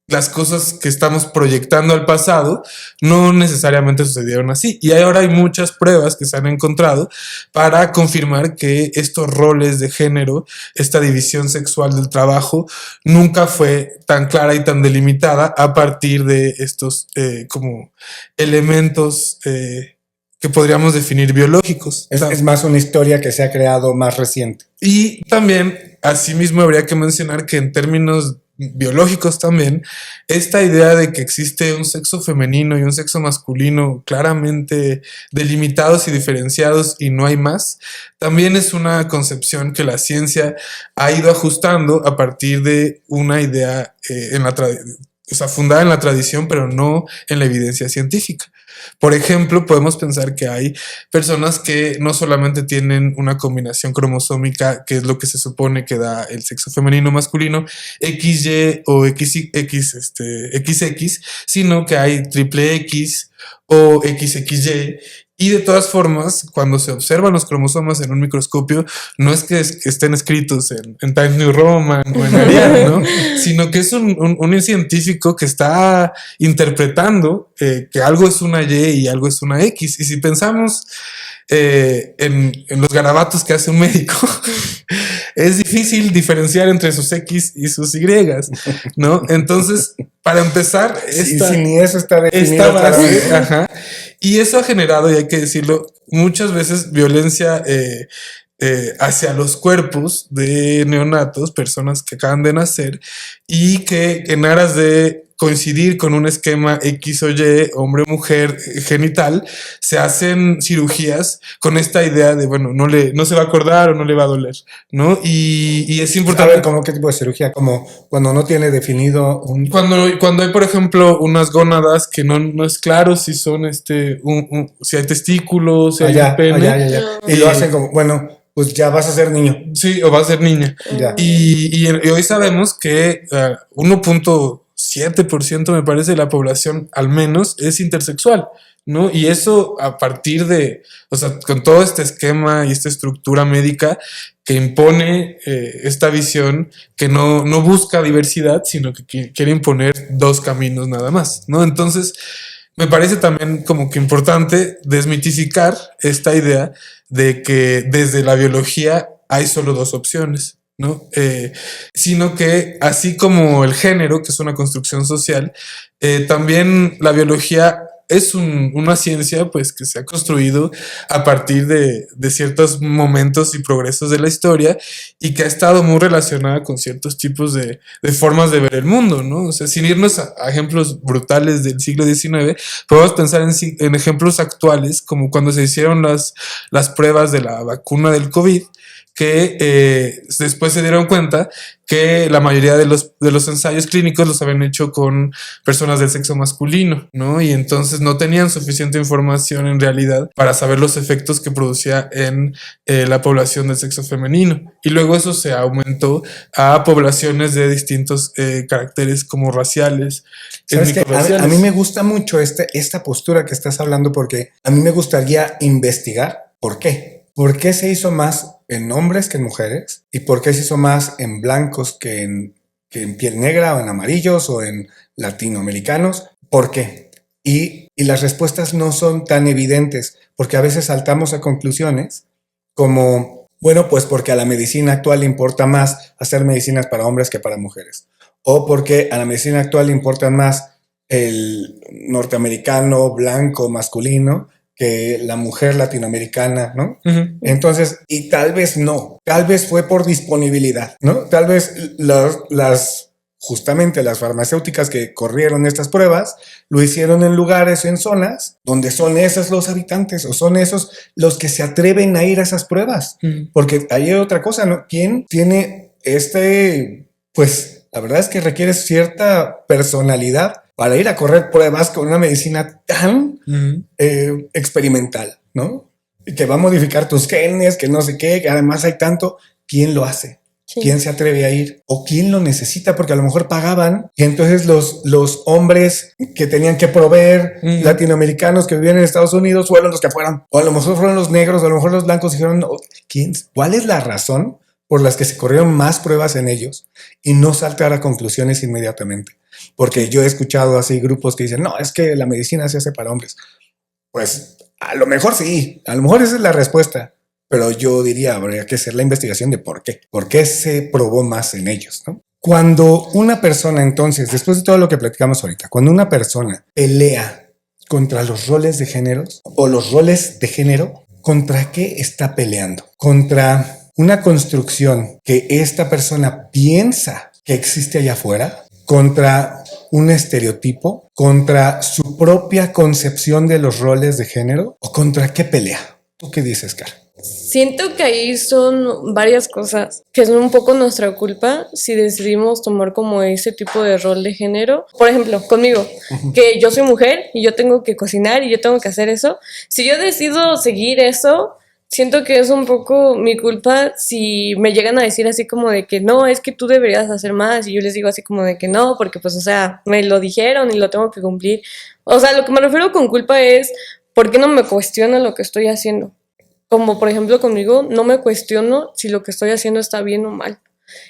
[SPEAKER 3] las cosas que estamos proyectando al pasado no necesariamente sucedieron así. Y ahora hay muchas pruebas que se han encontrado para confirmar que estos roles de género, esta división sexual del trabajo, nunca fue tan clara y tan delimitada a partir de estos como elementos que podríamos definir biológicos.
[SPEAKER 1] Es más una historia que se ha creado más reciente.
[SPEAKER 3] Y también, asimismo, habría que mencionar que en términos biológicos también, esta idea de que existe un sexo femenino y un sexo masculino claramente delimitados y diferenciados y no hay más, también es una concepción que la ciencia ha ido ajustando a partir de una idea fundada en la tradición, pero no en la evidencia científica. Por ejemplo, podemos pensar que hay personas que no solamente tienen una combinación cromosómica, que es lo que se supone que da el sexo femenino masculino, XY o XX, sino que hay triple X o XXY. Y de todas formas, cuando se observan los cromosomas en un microscopio, no es que estén escritos en Times New Roman o en Arial, ¿no? Sino que es un científico que está interpretando que algo es una Y y algo es una X. Y si pensamos en los garabatos que hace un médico, es difícil diferenciar entre sus X y sus Y, ¿no? Entonces, para empezar,
[SPEAKER 1] si ni eso está definido.
[SPEAKER 3] Esta base, ajá, y eso ha generado, y hay que decirlo, muchas veces violencia hacia los cuerpos de neonatos, personas que acaban de nacer y que en aras de coincidir con un esquema X o Y, hombre o mujer genital, se hacen cirugías con esta idea de, bueno, no se va a acordar o no le va a doler, ¿no? Y es importante.
[SPEAKER 1] A ver, ¿cómo qué tipo de cirugía? Como cuando no tiene definido un...
[SPEAKER 3] Cuando hay, por ejemplo, unas gónadas que no es claro si son si hay testículos, si hay un pene.
[SPEAKER 1] Y lo hacen como, bueno, pues ya vas a ser niño.
[SPEAKER 3] Sí, o vas a ser niña.
[SPEAKER 1] Ya.
[SPEAKER 3] Y hoy sabemos que 1.7% me parece de la población al menos es intersexual, ¿no? Y eso a partir de, o sea, con todo este esquema y esta estructura médica que impone esta visión que no busca diversidad, sino que quiere imponer dos caminos nada más, ¿no? Entonces, me parece también como que importante desmitificar esta idea de que desde la biología hay solo dos opciones, ¿no? Sino que así como el género, que es una construcción social, también la biología es una ciencia pues que se ha construido a partir de ciertos momentos y progresos de la historia y que ha estado muy relacionada con ciertos tipos de formas de ver el mundo, ¿no? O sea, sin irnos a ejemplos brutales del siglo XIX, podemos pensar en ejemplos actuales, como cuando se hicieron las pruebas de la vacuna del COVID, que después se dieron cuenta que la mayoría de los ensayos clínicos los habían hecho con personas del sexo masculino, ¿no? Y entonces no tenían suficiente información en realidad para saber los efectos que producía en la población del sexo femenino. Y luego eso se aumentó a poblaciones de distintos caracteres como raciales,
[SPEAKER 1] ¿sabes qué?
[SPEAKER 3] étnico-raciales.
[SPEAKER 1] A mí me gusta mucho esta postura que estás hablando porque a mí me gustaría investigar por qué. ¿Por qué se hizo más en hombres que en mujeres? ¿Y por qué se hizo más en blancos que en piel negra o en amarillos o en latinoamericanos? ¿Por qué? Y las respuestas no son tan evidentes porque a veces saltamos a conclusiones como, bueno, pues porque a la medicina actual le importa más hacer medicinas para hombres que para mujeres. O porque a la medicina actual le importan más el norteamericano blanco masculino que la mujer latinoamericana, ¿no? Uh-huh. Entonces, y tal vez no, tal vez fue por disponibilidad, ¿no? Tal vez las justamente las farmacéuticas que corrieron estas pruebas, lo hicieron en lugares, en zonas, donde son esos los habitantes o son esos los que se atreven a ir a esas pruebas. Porque ahí hay otra cosa, ¿no? ¿Quién tiene pues la verdad es que requiere cierta personalidad para ir a correr pruebas con una medicina tan experimental, ¿no? Que va a modificar tus genes, que no sé qué, que además hay tanto. ¿Quién lo hace? Sí. ¿Quién se atreve a ir? ¿O quién lo necesita? Porque a lo mejor pagaban y entonces los hombres que tenían que proveer, latinoamericanos que vivían en Estados Unidos, fueron los que fueron. O a lo mejor fueron los negros, o a lo mejor los blancos dijeron, ¿quién? ¿Cuál es la razón por las que se corrieron más pruebas en ellos y no saltar a conclusiones inmediatamente? Porque yo he escuchado así grupos que dicen, no, es que la medicina se hace para hombres. Pues a lo mejor sí, a lo mejor esa es la respuesta. Pero yo diría, habría que hacer la investigación de por qué se probó más en ellos, ¿no? Cuando una persona, entonces, después de todo lo que platicamos ahorita, cuando una persona pelea contra los roles de géneros o los roles de género, ¿contra qué está peleando? Contra una construcción que esta persona piensa que existe allá afuera, contra un estereotipo, contra su propia concepción de los roles de género, o contra qué pelea. ¿Tú qué dices, Car?
[SPEAKER 2] Siento que ahí son varias cosas que son un poco nuestra culpa si decidimos tomar como ese tipo de rol de género. Por ejemplo, conmigo, que yo soy mujer y yo tengo que cocinar y yo tengo que hacer eso. Si yo decido seguir eso, siento que es un poco mi culpa si me llegan a decir así como de que no, es que tú deberías hacer más, y yo les digo así como de que no, porque pues, o sea, me lo dijeron y lo tengo que cumplir. O sea, lo que me refiero con culpa es ¿por qué no me cuestiono lo que estoy haciendo? Como por ejemplo conmigo, no me cuestiono si lo que estoy haciendo está bien o mal.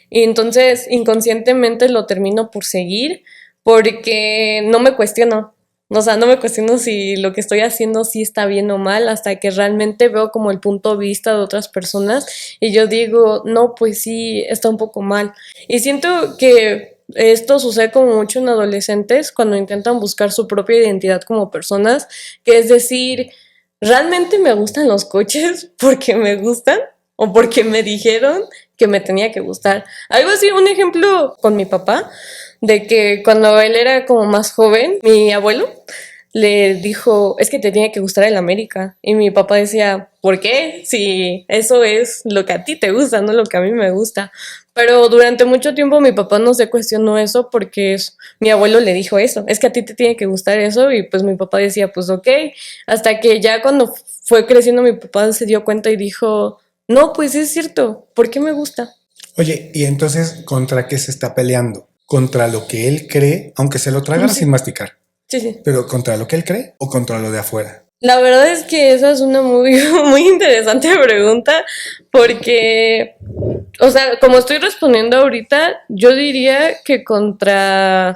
[SPEAKER 2] Y entonces inconscientemente lo termino por seguir porque no me cuestiono. O sea, no me cuestiono si lo que estoy haciendo sí está bien o mal hasta que realmente veo como el punto de vista de otras personas y yo digo, no, pues sí, está un poco mal. Y siento que esto sucede como mucho en adolescentes cuando intentan buscar su propia identidad como personas, que es decir, ¿realmente me gustan los coches porque me gustan o porque me dijeron que me tenía que gustar? Algo así, un ejemplo con mi papá, de que cuando él era como más joven, mi abuelo le dijo, es que te tiene que gustar el América. Y mi papá decía, ¿por qué? Si eso es lo que a ti te gusta, no lo que a mí me gusta. Pero durante mucho tiempo mi papá no se cuestionó eso porque mi abuelo le dijo eso, es que a ti te tiene que gustar eso, y pues mi papá decía, pues ok, hasta que ya cuando fue creciendo mi papá se dio cuenta y dijo, no, pues es cierto, ¿por qué me gusta?
[SPEAKER 1] Oye, y entonces, ¿contra qué se está peleando? ¿Contra lo que él cree, aunque se lo tragara sin masticar?
[SPEAKER 2] Sí.
[SPEAKER 1] ¿Pero contra lo que él cree o contra lo de afuera?
[SPEAKER 2] La verdad es que esa es una muy interesante pregunta porque, o sea, como estoy respondiendo ahorita, yo diría contra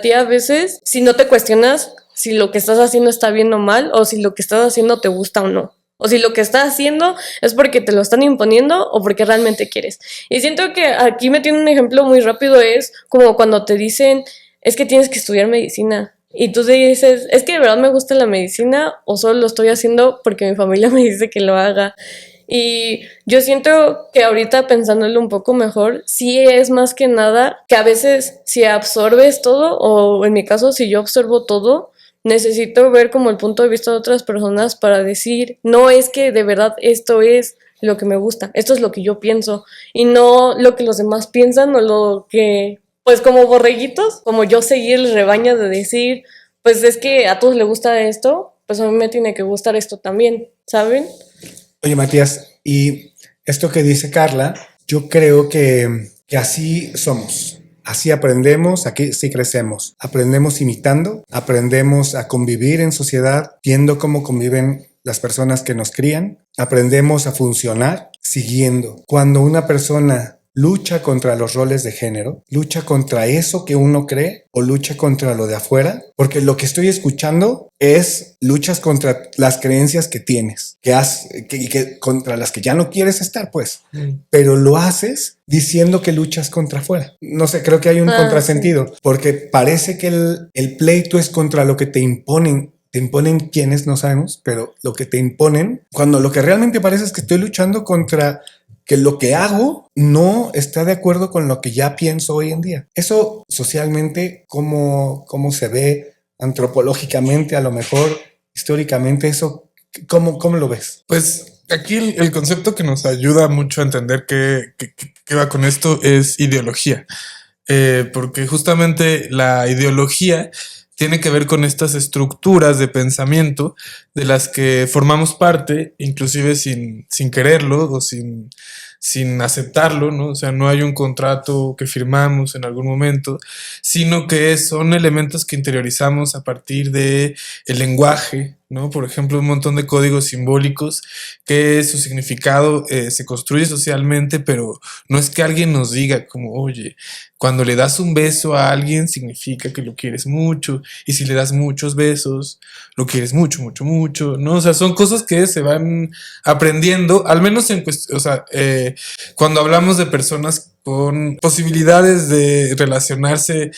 [SPEAKER 2] ti a veces si no te cuestionas si lo que estás haciendo está bien o mal, o si lo que estás haciendo te gusta o no. O si lo que estás haciendo es porque te lo están imponiendo o porque realmente quieres. Y siento que aquí me tiene un ejemplo muy rápido, es como cuando te dicen, es que tienes que estudiar medicina. Y tú te dices, es que de verdad me gusta la medicina o solo lo estoy haciendo porque mi familia me dice que lo haga. Y yo siento que ahorita pensándolo un poco mejor, sí es más que nada que a veces si absorbes todo, o en mi caso si yo absorbo todo, necesito ver como el punto de vista de otras personas para decir, no, es que de verdad esto es lo que me gusta, esto es lo que yo pienso y no lo que los demás piensan o lo que, pues como borreguitos, como yo seguir el rebaño de decir, pues es que a todos les gusta esto, pues a mí me tiene que gustar esto también, ¿saben?
[SPEAKER 1] Oye, Matías, y esto que dice Carla, yo creo que así somos. Así aprendemos, aquí sí crecemos. Aprendemos imitando, aprendemos a convivir en sociedad, viendo cómo conviven las personas que nos crían. Aprendemos a funcionar siguiendo. Cuando una persona lucha contra los roles de género, lucha contra eso que uno cree o lucha contra lo de afuera, porque lo que estoy escuchando es luchas contra las creencias que tienes, que contra las que ya no quieres estar, pues, pero lo haces diciendo que luchas contra afuera. No sé, creo que hay un contrasentido, sí. Porque parece que el pleito es contra lo que te imponen quiénes no sabemos, pero lo que te imponen, cuando lo que realmente parece es que estoy luchando contra que lo que hago no está de acuerdo con lo que ya pienso hoy en día. Eso socialmente, cómo se ve antropológicamente, a lo mejor históricamente, eso, ¿cómo lo ves?
[SPEAKER 3] Pues aquí el concepto que nos ayuda mucho a entender qué va con esto es ideología. Porque justamente la ideología tiene que ver con estas estructuras de pensamiento de las que formamos parte, inclusive sin quererlo o sin aceptarlo, ¿no? O sea, no hay un contrato que firmamos en algún momento, sino que son elementos que interiorizamos a partir de el lenguaje, ¿no? Por ejemplo, un montón de códigos simbólicos que su significado se construye socialmente, pero no es que alguien nos diga como, oye, cuando le das un beso a alguien significa que lo quieres mucho, y si le das muchos besos, lo quieres mucho, mucho, mucho, ¿no? O sea, son cosas que se van aprendiendo, al menos en cuestión, o sea, cuando hablamos de personas con posibilidades de relacionarse,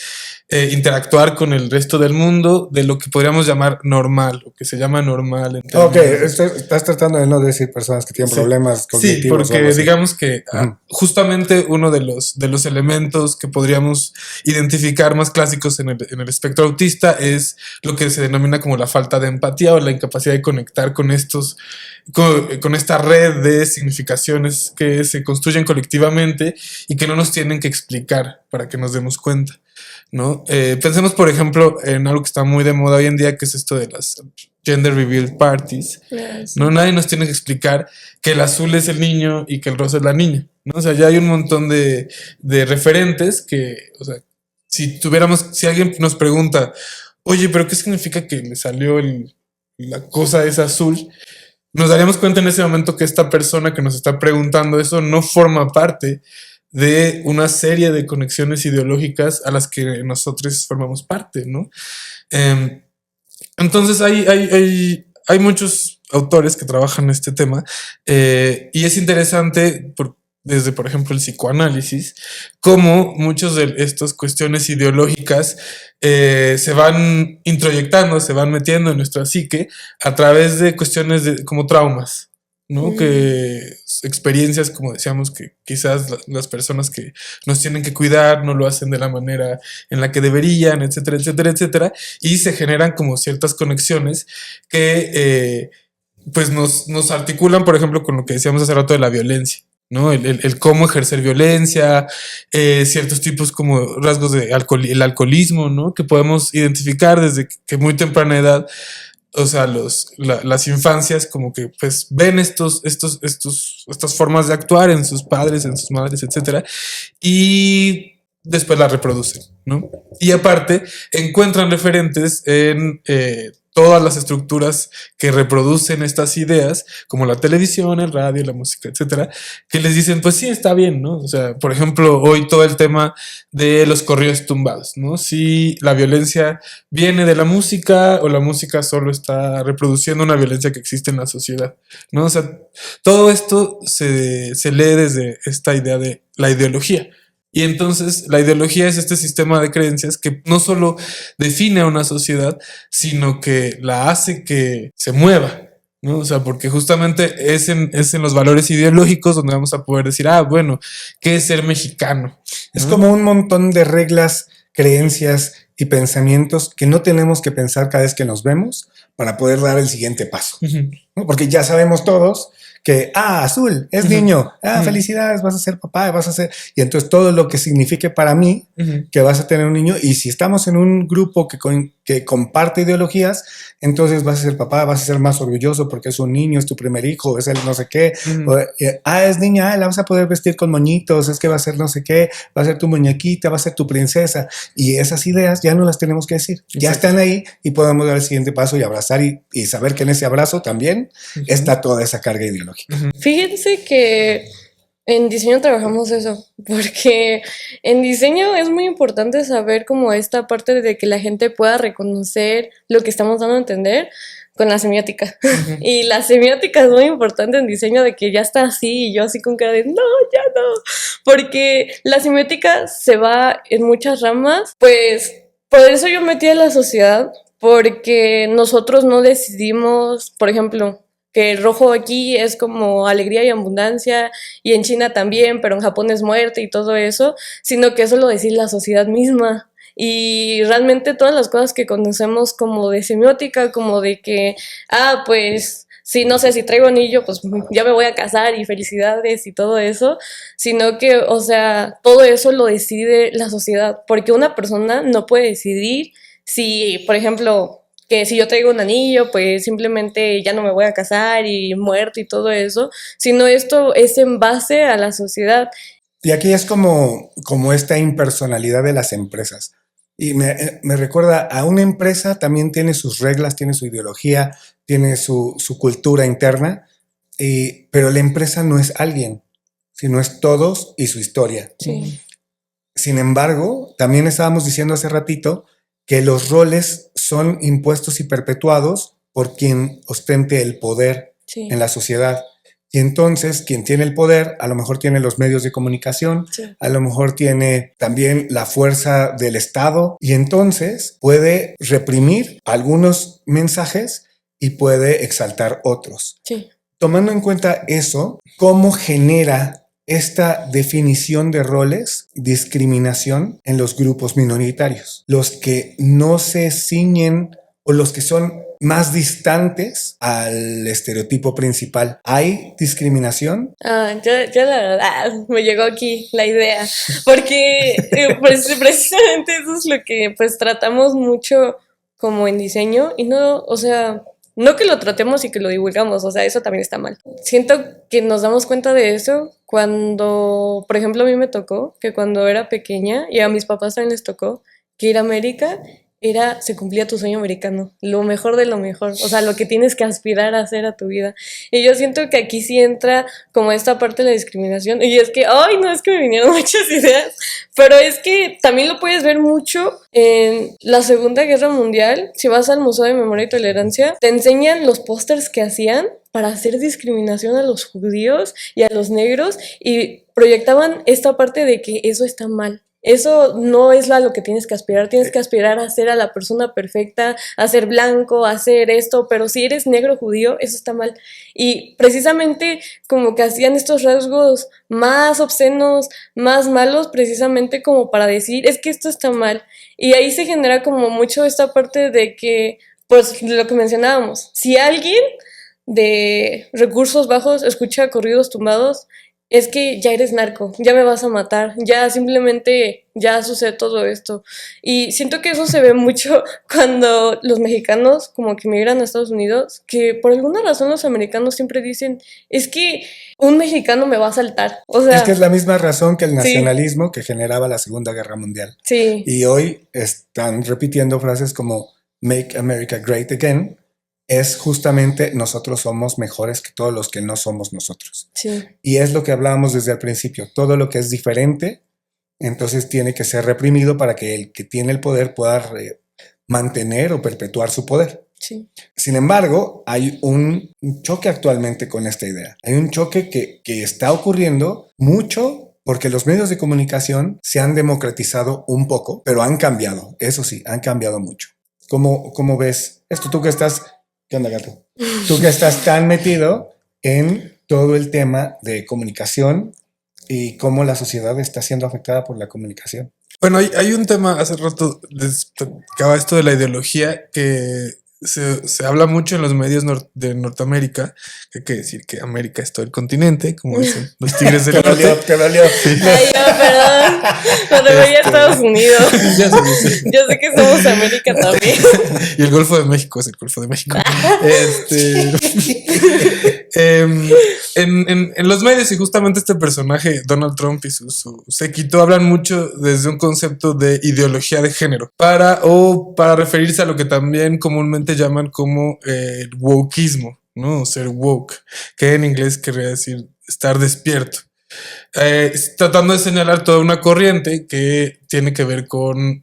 [SPEAKER 3] interactuar con el resto del mundo, de lo que podríamos llamar normal, o que se llama normal.
[SPEAKER 1] Ok, estás tratando de no decir personas que tienen problemas cognitivos.
[SPEAKER 3] Sí, porque digamos que justamente uno de los elementos que podríamos identificar más clásicos en el espectro autista es lo que se denomina como la falta de empatía o la incapacidad de conectar con con esta red de significaciones que se construyen colectivamente y que no nos tienen que explicar para que nos demos cuenta, ¿no? Pensemos, por ejemplo, en algo que está muy de moda hoy en día, que es esto de las gender reveal parties. No, nadie nos tiene que explicar que el azul es el niño y que el rosa es la niña, ¿no? O sea, ya hay un montón de referentes que, o sea, si alguien nos pregunta, oye, pero ¿qué significa que le salió la cosa esa azul? Nos daríamos cuenta en ese momento que esta persona que nos está preguntando eso no forma parte de una serie de conexiones ideológicas a las que nosotros formamos parte, ¿no? Entonces hay muchos autores que trabajan este tema, y es interesante desde, por ejemplo, el psicoanálisis, cómo muchas de estas cuestiones ideológicas se van introyectando, se van metiendo en nuestra psique a través de cuestiones como traumas, ¿no? Que experiencias, como decíamos, que quizás las personas que nos tienen que cuidar no lo hacen de la manera en la que deberían, etcétera, etcétera, etcétera, y se generan como ciertas conexiones que pues nos articulan, por ejemplo, con lo que decíamos hace rato de la violencia, ¿no? El cómo ejercer violencia, ciertos tipos como rasgos de el alcoholismo, ¿no? Que podemos identificar desde que muy temprana edad. O sea, las infancias como que pues ven estas formas de actuar en sus padres, en sus madres, etcétera, y después las reproducen, ¿no? Y aparte encuentran referentes en todas las estructuras que reproducen estas ideas, como la televisión, el radio, la música, etcétera, que les dicen, pues sí, está bien, ¿no? O sea, por ejemplo, hoy todo el tema de los corridos tumbados, ¿no? Si la violencia viene de la música o la música solo está reproduciendo una violencia que existe en la sociedad, ¿no? O sea, todo esto se lee desde esta idea de la ideología. Y entonces la ideología es este sistema de creencias que no solo define a una sociedad, sino que la hace que se mueva, ¿no? O sea, porque justamente es en los valores ideológicos donde vamos a poder decir, bueno, ¿qué es ser mexicano?
[SPEAKER 1] Es como un montón de reglas, creencias y pensamientos que no tenemos que pensar cada vez que nos vemos para poder dar el siguiente paso, ¿no? Porque ya sabemos todos que, azul, es niño, felicidades, vas a ser papá, vas a ser... Y entonces todo lo que signifique para mí que vas a tener un niño, y si estamos en un grupo que comparte ideologías, entonces vas a ser papá, vas a ser más orgulloso porque es un niño, es tu primer hijo, es el no sé qué. Es niña, la vas a poder vestir con moñitos, es que va a ser no sé qué, va a ser tu muñequita, va a ser tu princesa. Y esas ideas ya no las tenemos que decir, ya están ahí y podemos dar el siguiente paso y abrazar y saber que en ese abrazo también está toda esa carga ideológica.
[SPEAKER 2] Fíjense que en diseño trabajamos eso, porque en diseño es muy importante saber como esta parte de que la gente pueda reconocer lo que estamos dando a entender con la semiótica. Y la semiótica es muy importante en diseño, de que ya está así y yo así con cara de no, ya no, porque la semiótica se va en muchas ramas. Pues por eso yo metí a la sociedad, porque nosotros no decidimos, por ejemplo, que el rojo aquí es como alegría y abundancia, y en China también, pero en Japón es muerte y todo eso, sino que eso lo decide la sociedad misma. Y realmente todas las cosas que conocemos como de semiótica, como de que, pues, sí, no sé, si traigo anillo, pues ya me voy a casar y felicidades y todo eso, sino que, o sea, todo eso lo decide la sociedad, porque una persona no puede decidir si, por ejemplo, que si yo traigo un anillo, pues simplemente ya no me voy a casar y muerto y todo eso, sino esto es en base a la sociedad.
[SPEAKER 1] Y aquí es como esta impersonalidad de las empresas. Y me recuerda a una empresa también tiene sus reglas, tiene su ideología, tiene su cultura interna, pero la empresa no es alguien, sino es todos y su historia.
[SPEAKER 2] Sí.
[SPEAKER 1] Sin embargo, también estábamos diciendo hace ratito que los roles son impuestos y perpetuados por quien ostente el poder
[SPEAKER 2] Sí.
[SPEAKER 1] en la sociedad. Y entonces, quien tiene el poder, a lo mejor tiene los medios de comunicación,
[SPEAKER 2] Sí.
[SPEAKER 1] a lo mejor tiene también la fuerza del Estado, y entonces puede reprimir algunos mensajes y puede exaltar otros.
[SPEAKER 2] Sí.
[SPEAKER 1] Tomando en cuenta eso, ¿cómo genera esta definición de roles discriminación en los grupos minoritarios? Los que no se ciñen o los que son más distantes al estereotipo principal. ¿Hay discriminación?
[SPEAKER 2] Yo la verdad me llegó aquí la idea, porque pues, precisamente eso es lo que pues tratamos mucho como en diseño y no, o sea, no que lo tratemos y que lo divulgamos, o sea, eso también está mal. Siento que nos damos cuenta de eso cuando, por ejemplo, a mí me tocó que cuando era pequeña y a mis papás también les tocó que ir a América se cumplía tu sueño americano, lo mejor de lo mejor, o sea, lo que tienes que aspirar a hacer a tu vida. Y yo siento que aquí sí entra como esta parte de la discriminación, y es que, no, es que me vinieron muchas ideas, pero es que también lo puedes ver mucho en la Segunda Guerra Mundial. Si vas al Museo de Memoria y Tolerancia, te enseñan los pósters que hacían para hacer discriminación a los judíos y a los negros, y proyectaban esta parte de que eso está mal. Eso no es a lo que tienes que aspirar a ser a la persona perfecta, a ser blanco, a ser esto, pero si eres negro judío, eso está mal. Y precisamente como que hacían estos rasgos más obscenos, más malos, precisamente como para decir, es que esto está mal. Y ahí se genera como mucho esta parte de que, pues lo que mencionábamos, si alguien de recursos bajos escucha corridos tumbados, es que ya eres narco, ya me vas a matar, ya simplemente ya sucede todo esto. Y siento que eso se ve mucho cuando los mexicanos como que migran a Estados Unidos, que por alguna razón los americanos siempre dicen, es que un mexicano me va a asaltar. O sea,
[SPEAKER 1] es que es la misma razón que el nacionalismo que generaba la Segunda Guerra Mundial.
[SPEAKER 2] Sí.
[SPEAKER 1] Y hoy están repitiendo frases como Make America Great Again. Es justamente nosotros somos mejores que todos los que no somos nosotros.
[SPEAKER 2] Sí.
[SPEAKER 1] Y es lo que hablábamos desde el principio. Todo lo que es diferente, entonces tiene que ser reprimido para que el que tiene el poder pueda mantener o perpetuar su poder.
[SPEAKER 2] Sí.
[SPEAKER 1] Sin embargo, hay un choque actualmente con esta idea. Hay un choque que está ocurriendo mucho porque los medios de comunicación se han democratizado un poco, pero han cambiado. Eso sí, han cambiado mucho. ¿Cómo ves esto? Tú que estás... ¿Qué onda, gato? Tú que estás tan metido en todo el tema de comunicación y cómo la sociedad está siendo afectada por la comunicación.
[SPEAKER 3] Bueno, hay un tema, hace rato les explicaba esto de la ideología que se habla mucho en los medios de Norteamérica, que hay que decir que América es todo el continente, como dicen los tigres del norte.
[SPEAKER 1] Te dolió. Sí.
[SPEAKER 2] Ay, perdón, me refería a Estados Unidos. Yo sé que somos América también.
[SPEAKER 3] Y el Golfo de México es el Golfo de México. En los medios, y justamente este personaje, Donald Trump y su séquito, hablan mucho desde un concepto de ideología de género, para referirse a lo que también comúnmente llaman como el wokeismo, ¿no? Ser woke, que en inglés querría decir estar despierto. Tratando de señalar toda una corriente que tiene que ver con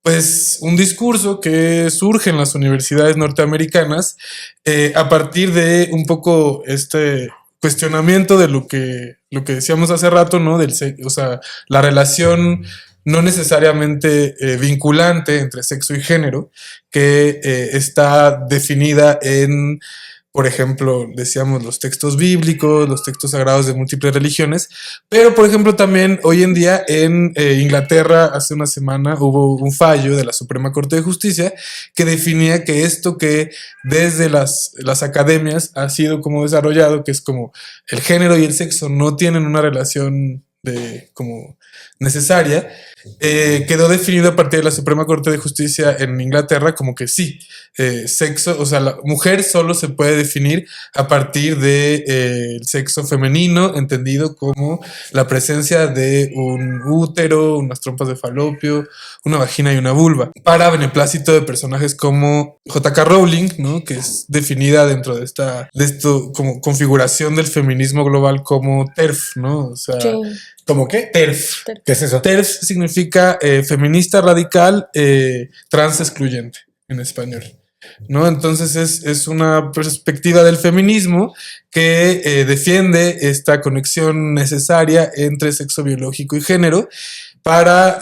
[SPEAKER 3] pues un discurso que surge en las universidades norteamericanas a partir de un poco este cuestionamiento de lo que decíamos hace rato, ¿no? O sea, la relación no necesariamente vinculante entre sexo y género, que está definida por ejemplo, decíamos los textos bíblicos, los textos sagrados de múltiples religiones, pero por ejemplo también hoy en día en Inglaterra hace una semana hubo un fallo de la Suprema Corte de Justicia que definía que esto que desde las academias ha sido como desarrollado, que es como el género y el sexo no tienen una relación de como necesaria, quedó definido a partir de la Suprema Corte de Justicia en Inglaterra como que sí, sexo, o sea, la mujer solo se puede definir a partir de el sexo femenino, entendido como la presencia de un útero, unas trompas de falopio, una vagina y una vulva, para beneplácito de personajes como J.K. Rowling, ¿no? Que es definida dentro de esto como configuración del feminismo global como TERF, ¿no? O sea,
[SPEAKER 2] Sí.
[SPEAKER 1] ¿Cómo qué?
[SPEAKER 3] TERF.
[SPEAKER 1] ¿Qué es eso?
[SPEAKER 3] TERF significa feminista radical, trans excluyente en español, ¿no? Entonces es una perspectiva del feminismo que defiende esta conexión necesaria entre sexo biológico y género para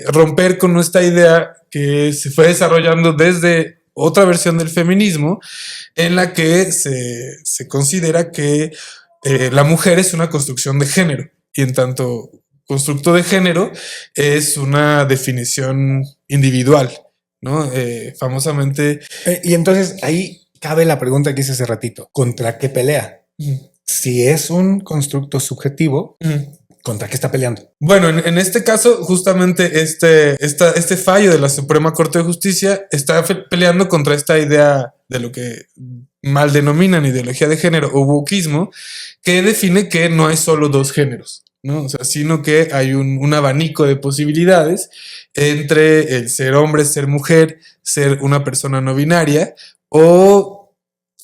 [SPEAKER 3] romper con esta idea que se fue desarrollando desde otra versión del feminismo en la que se considera que la mujer es una construcción de género. Y en tanto constructo de género es una definición individual, ¿no? Famosamente.
[SPEAKER 1] Y entonces ahí cabe la pregunta que hice hace ratito. ¿Contra qué pelea? Si es un constructo subjetivo, ¿contra qué está peleando?
[SPEAKER 3] Bueno, en este caso, justamente este fallo de la Suprema Corte de Justicia está peleando contra esta idea de lo que mal denominan ideología de género o wokismo, que define que no hay solo dos géneros, ¿no? O sea, sino que hay un abanico de posibilidades entre el ser hombre, ser mujer, ser una persona no binaria o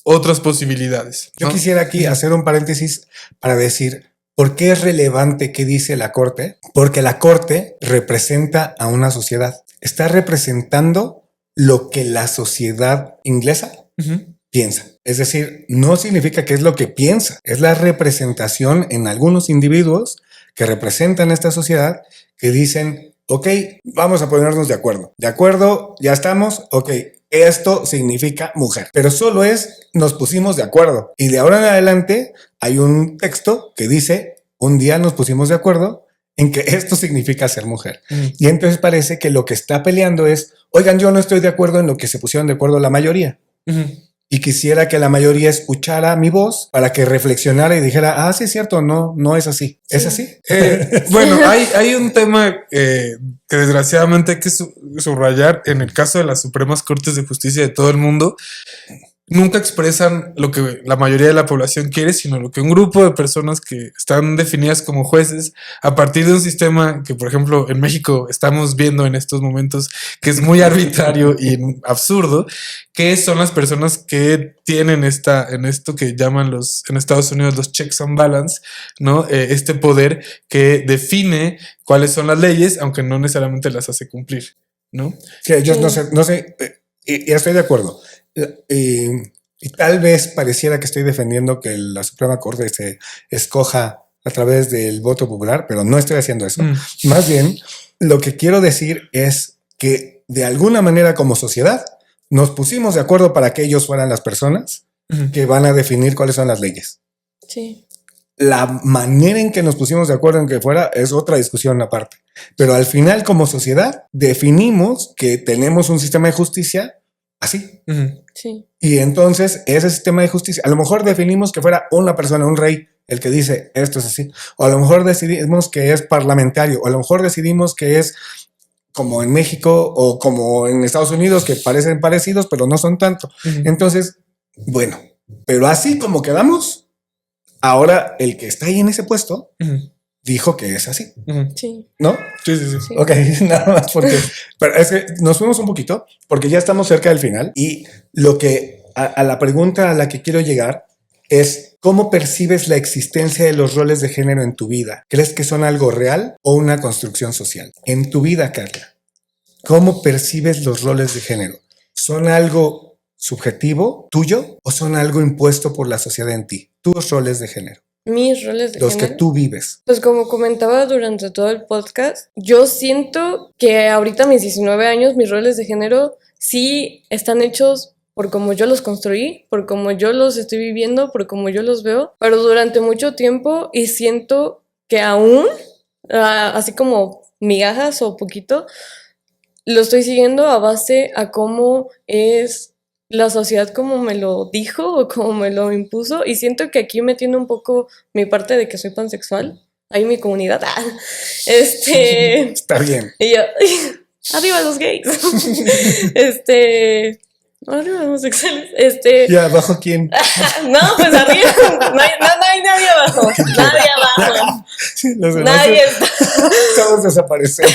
[SPEAKER 3] otras posibilidades, ¿no?
[SPEAKER 1] Yo quisiera aquí hacer un paréntesis para decir por qué es relevante qué dice la Corte, porque la Corte representa a una sociedad, está representando lo que la sociedad inglesa piensa. Es decir, no significa que es lo que piensa, es la representación en algunos individuos que representan esta sociedad que dicen, ok, vamos a ponernos de acuerdo, ya estamos, ok, esto significa mujer, pero solo nos pusimos de acuerdo y de ahora en adelante hay un texto que dice, un día nos pusimos de acuerdo en que esto significa ser mujer. Y entonces parece que lo que está peleando es, oigan, yo no estoy de acuerdo en lo que se pusieron de acuerdo la mayoría. Y quisiera que la mayoría escuchara mi voz para que reflexionara y dijera, sí es cierto, no es así. Sí. ¿Es así?
[SPEAKER 3] Bueno, hay un tema que desgraciadamente hay que subrayar en el caso de las Supremas Cortes de Justicia de todo el mundo. Nunca expresan lo que la mayoría de la población quiere, sino lo que un grupo de personas que están definidas como jueces a partir de un sistema que, por ejemplo, en México estamos viendo en estos momentos, que es muy arbitrario y absurdo, que son las personas que tienen en esto que llaman en Estados Unidos los checks and balance, ¿no? Este poder que define cuáles son las leyes, aunque no necesariamente las hace cumplir, ¿no?
[SPEAKER 1] Sí, yo no sé, y estoy de acuerdo. Y tal vez pareciera que estoy defendiendo que la Suprema Corte se escoja a través del voto popular, pero no estoy haciendo eso. Más bien, lo que quiero decir es que de alguna manera como sociedad nos pusimos de acuerdo para que ellos fueran las personas que van a definir cuáles son las leyes.
[SPEAKER 2] Sí.
[SPEAKER 1] La manera en que nos pusimos de acuerdo en que fuera es otra discusión aparte. Pero al final, como sociedad, definimos que tenemos un sistema de justicia así.
[SPEAKER 2] Sí.
[SPEAKER 1] Y entonces ese sistema de justicia, a lo mejor definimos que fuera una persona, un rey, el que dice esto es así. O a lo mejor decidimos que es parlamentario. O a lo mejor decidimos que es como en México o como en Estados Unidos, que parecen parecidos, pero no son tanto. Entonces, bueno, pero así como quedamos, ahora el que está ahí en ese puesto dijo que es así.
[SPEAKER 2] Sí.
[SPEAKER 1] ¿No?
[SPEAKER 3] Sí.
[SPEAKER 1] Ok, nada más porque... Pero es que nos fuimos un poquito porque ya estamos cerca del final y lo que a la pregunta a la que quiero llegar es ¿cómo percibes la existencia de los roles de género en tu vida? ¿Crees que son algo real o una construcción social? En tu vida, Carla, ¿cómo percibes los roles de género? ¿Son algo subjetivo, tuyo, o son algo impuesto por la sociedad en ti? Tus roles de género.
[SPEAKER 2] Mis roles de
[SPEAKER 1] los
[SPEAKER 2] género.
[SPEAKER 1] Que tú vives.
[SPEAKER 2] Pues como comentaba durante todo el podcast, yo siento que ahorita a mis 19 años mis roles de género sí están hechos por cómo yo los construí, por cómo yo los estoy viviendo, por cómo yo los veo, pero durante mucho tiempo y siento que aún, así como migajas o poquito, lo estoy siguiendo a base a cómo es la sociedad como me lo dijo o como me lo impuso, y siento que aquí metiendo un poco mi parte de que soy pansexual, ahí mi comunidad,
[SPEAKER 1] Está bien.
[SPEAKER 2] y yo, arriba los gays, arriba los homosexuales,
[SPEAKER 1] ¿Y abajo quién?
[SPEAKER 2] no, pues arriba, no hay nadie abajo, nadie abajo,
[SPEAKER 1] Sí, los demás
[SPEAKER 2] nadie está.
[SPEAKER 1] todos desaparecemos.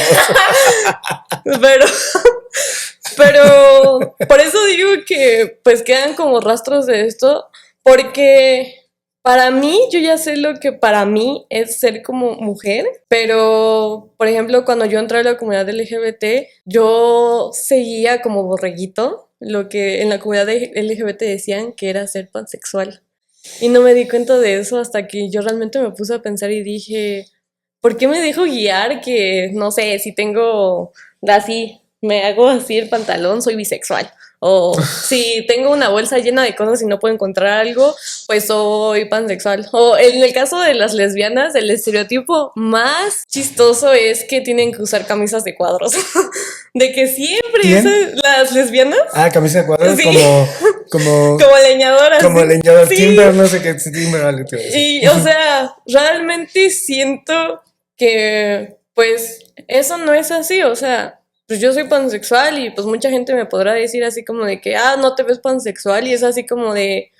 [SPEAKER 2] Pero por eso digo que pues quedan como rastros de esto, porque para mí, yo ya sé lo que para mí es ser como mujer, pero por ejemplo, cuando yo entré a la comunidad LGBT, yo seguía como borreguito lo que en la comunidad LGBT decían que era ser pansexual. Y no me di cuenta de eso hasta que yo realmente me puse a pensar y dije, ¿por qué me dejo guiar que, no sé, si tengo así, me hago así el pantalón, soy bisexual? O si tengo una bolsa llena de cosas y no puedo encontrar algo, pues soy pansexual. O en el caso de las lesbianas, el estereotipo más chistoso es que tienen que usar camisas de cuadros. De que siempre las lesbianas.
[SPEAKER 1] Camisa de cuadros,
[SPEAKER 2] Sí.
[SPEAKER 1] como
[SPEAKER 2] leñadoras.
[SPEAKER 1] como
[SPEAKER 2] sí.
[SPEAKER 1] leñador,
[SPEAKER 2] Sí.
[SPEAKER 1] timber, no sé qué, timber, vale, te voy a decir.
[SPEAKER 2] Y, o sea, realmente siento que, pues, eso no es así, o sea, pues yo soy pansexual y pues mucha gente me podrá decir así como de que, no te ves pansexual, y es así como de,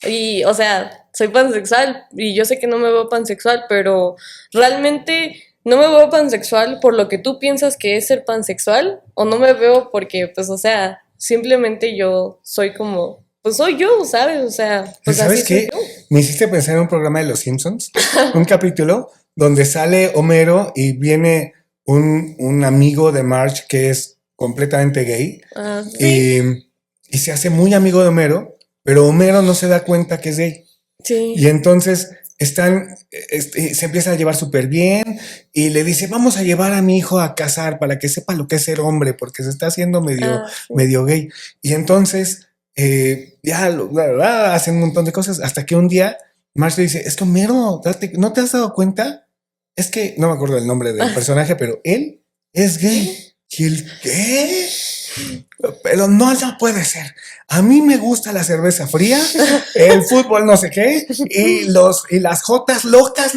[SPEAKER 2] y, o sea, soy pansexual y yo sé que no me veo pansexual, pero realmente no me veo pansexual por lo que tú piensas que es ser pansexual, o no me veo porque, pues, o sea, simplemente yo soy como, pues soy yo, ¿sabes? O sea, pues
[SPEAKER 1] ¿Sabes
[SPEAKER 2] así soy
[SPEAKER 1] qué?
[SPEAKER 2] yo.
[SPEAKER 1] Me hiciste pensar en un programa de Los Simpsons, un capítulo donde sale Homero y viene un amigo de Marge que es completamente gay
[SPEAKER 2] Sí.
[SPEAKER 1] y se hace muy amigo de Homero, pero Homero no se da cuenta que es gay.
[SPEAKER 2] Sí.
[SPEAKER 1] Y entonces se empiezan a llevar súper bien y le dice, vamos a llevar a mi hijo a casar para que sepa lo que es ser hombre, porque se está haciendo medio gay. Y entonces hacen un montón de cosas hasta que un día Marge le dice, es que Homero, ¿no te has dado cuenta? Es que no me acuerdo el nombre del personaje, pero él es gay. ¿Y él qué? Pero no puede ser. A mí me gusta la cerveza fría, el fútbol no sé qué, y las jotas locas.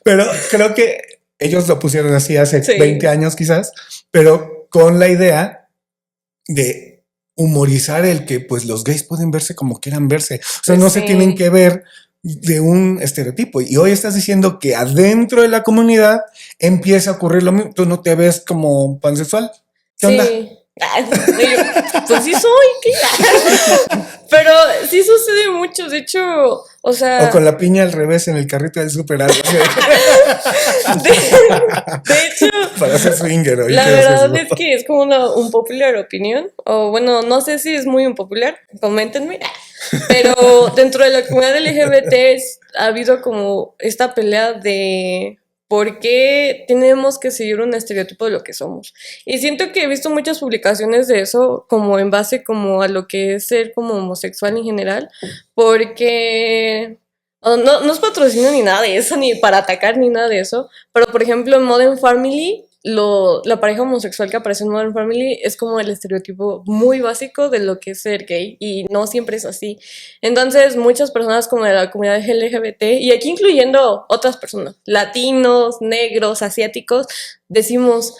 [SPEAKER 1] Pero creo que ellos lo pusieron así hace 20 años quizás, pero con la idea de humorizar el que pues los gays pueden verse como quieran verse. O sea, no se tienen que ver de un estereotipo. Y hoy estás diciendo que adentro de la comunidad empieza a ocurrir lo mismo. Tú no te ves como pansexual. ¿Qué onda?
[SPEAKER 2] Pues sí soy, ¿qué? Pero sí sucede mucho, de hecho, o sea...
[SPEAKER 1] O con la piña al revés en el carrito del súper algo.
[SPEAKER 2] de hecho...
[SPEAKER 1] Para ser swinger.
[SPEAKER 2] La verdad es que es como un popular opinión, o bueno, no sé si es muy unpopular, coméntenme. Pero dentro de la comunidad LGBT ha habido como esta pelea de por qué tenemos que seguir un estereotipo de lo que somos. Y siento que he visto muchas publicaciones de eso como en base como a lo que es ser como homosexual en general, porque no es patrocinio ni nada de eso, ni para atacar ni nada de eso, pero por ejemplo en Modern Family la pareja homosexual que aparece en Modern Family es como el estereotipo muy básico de lo que es ser gay, y no siempre es así. Entonces muchas personas como de la comunidad LGBT, y aquí incluyendo otras personas, latinos, negros, asiáticos, decimos,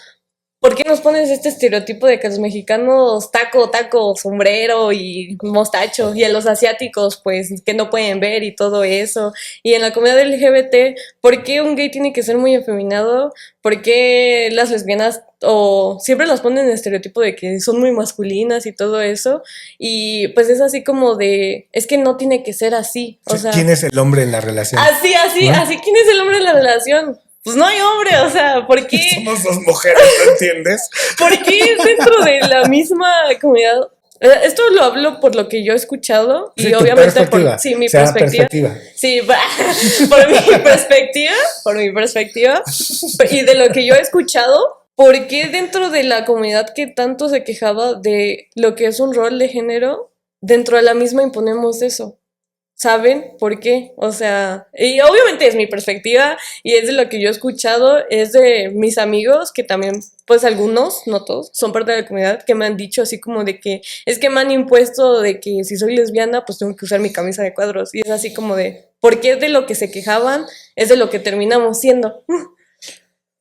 [SPEAKER 2] ¿por qué nos pones este estereotipo de que los mexicanos taco, sombrero y mostacho, y a los asiáticos pues que no pueden ver y todo eso? Y en la comunidad LGBT, ¿por qué un gay tiene que ser muy afeminado? ¿Por qué las lesbianas o siempre las ponen en estereotipo de que son muy masculinas y todo eso? Y pues es así como de, es que no tiene que ser así. O sea,
[SPEAKER 1] ¿quién es el hombre en la relación?
[SPEAKER 2] Así, ¿quién es el hombre en la relación? Pues no hay hombre, o sea, ¿por qué?
[SPEAKER 1] Somos dos mujeres, ¿no entiendes?
[SPEAKER 2] ¿Por qué dentro de la misma comunidad? Esto lo hablo por lo que yo he escuchado y obviamente mi perspectiva. Sí, por mi perspectiva y de lo que yo he escuchado, ¿por qué dentro de la comunidad que tanto se quejaba de lo que es un rol de género, dentro de la misma imponemos eso? ¿Saben por qué? O sea, y obviamente es mi perspectiva y es de lo que yo he escuchado, es de mis amigos que también, pues algunos, no todos, son parte de la comunidad que me han dicho así como de que es que me han impuesto de que si soy lesbiana pues tengo que usar mi camisa de cuadros y es así como de, ¿por qué de lo que se quejaban es de lo que terminamos siendo?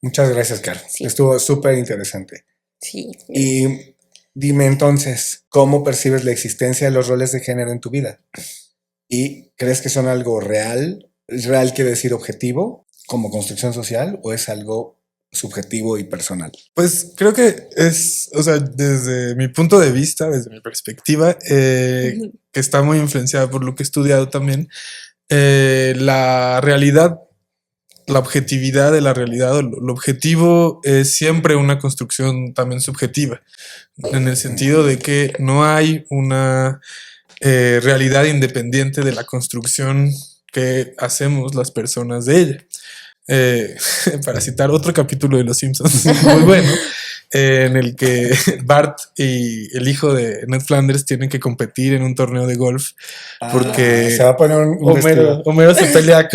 [SPEAKER 1] Muchas gracias, Caro.
[SPEAKER 2] Sí.
[SPEAKER 1] Estuvo súper interesante.
[SPEAKER 2] Sí.
[SPEAKER 1] Y dime entonces, ¿cómo percibes la existencia de los roles de género en tu vida? ¿Y crees que son algo real? ¿Es real quiere decir objetivo como construcción social o es algo subjetivo y personal?
[SPEAKER 3] Pues creo que es, o sea, desde mi punto de vista, desde mi perspectiva, que está muy influenciada por lo que he estudiado también, la realidad, la objetividad de la realidad, o lo objetivo es siempre una construcción también subjetiva, en el sentido de que no hay una realidad independiente de la construcción que hacemos las personas de ella. Para citar otro capítulo de Los Simpsons muy bueno, en el que Bart y el hijo de Ned Flanders tienen que competir en un torneo de golf porque
[SPEAKER 1] se va a poner un vestido.
[SPEAKER 3] Homero se pelea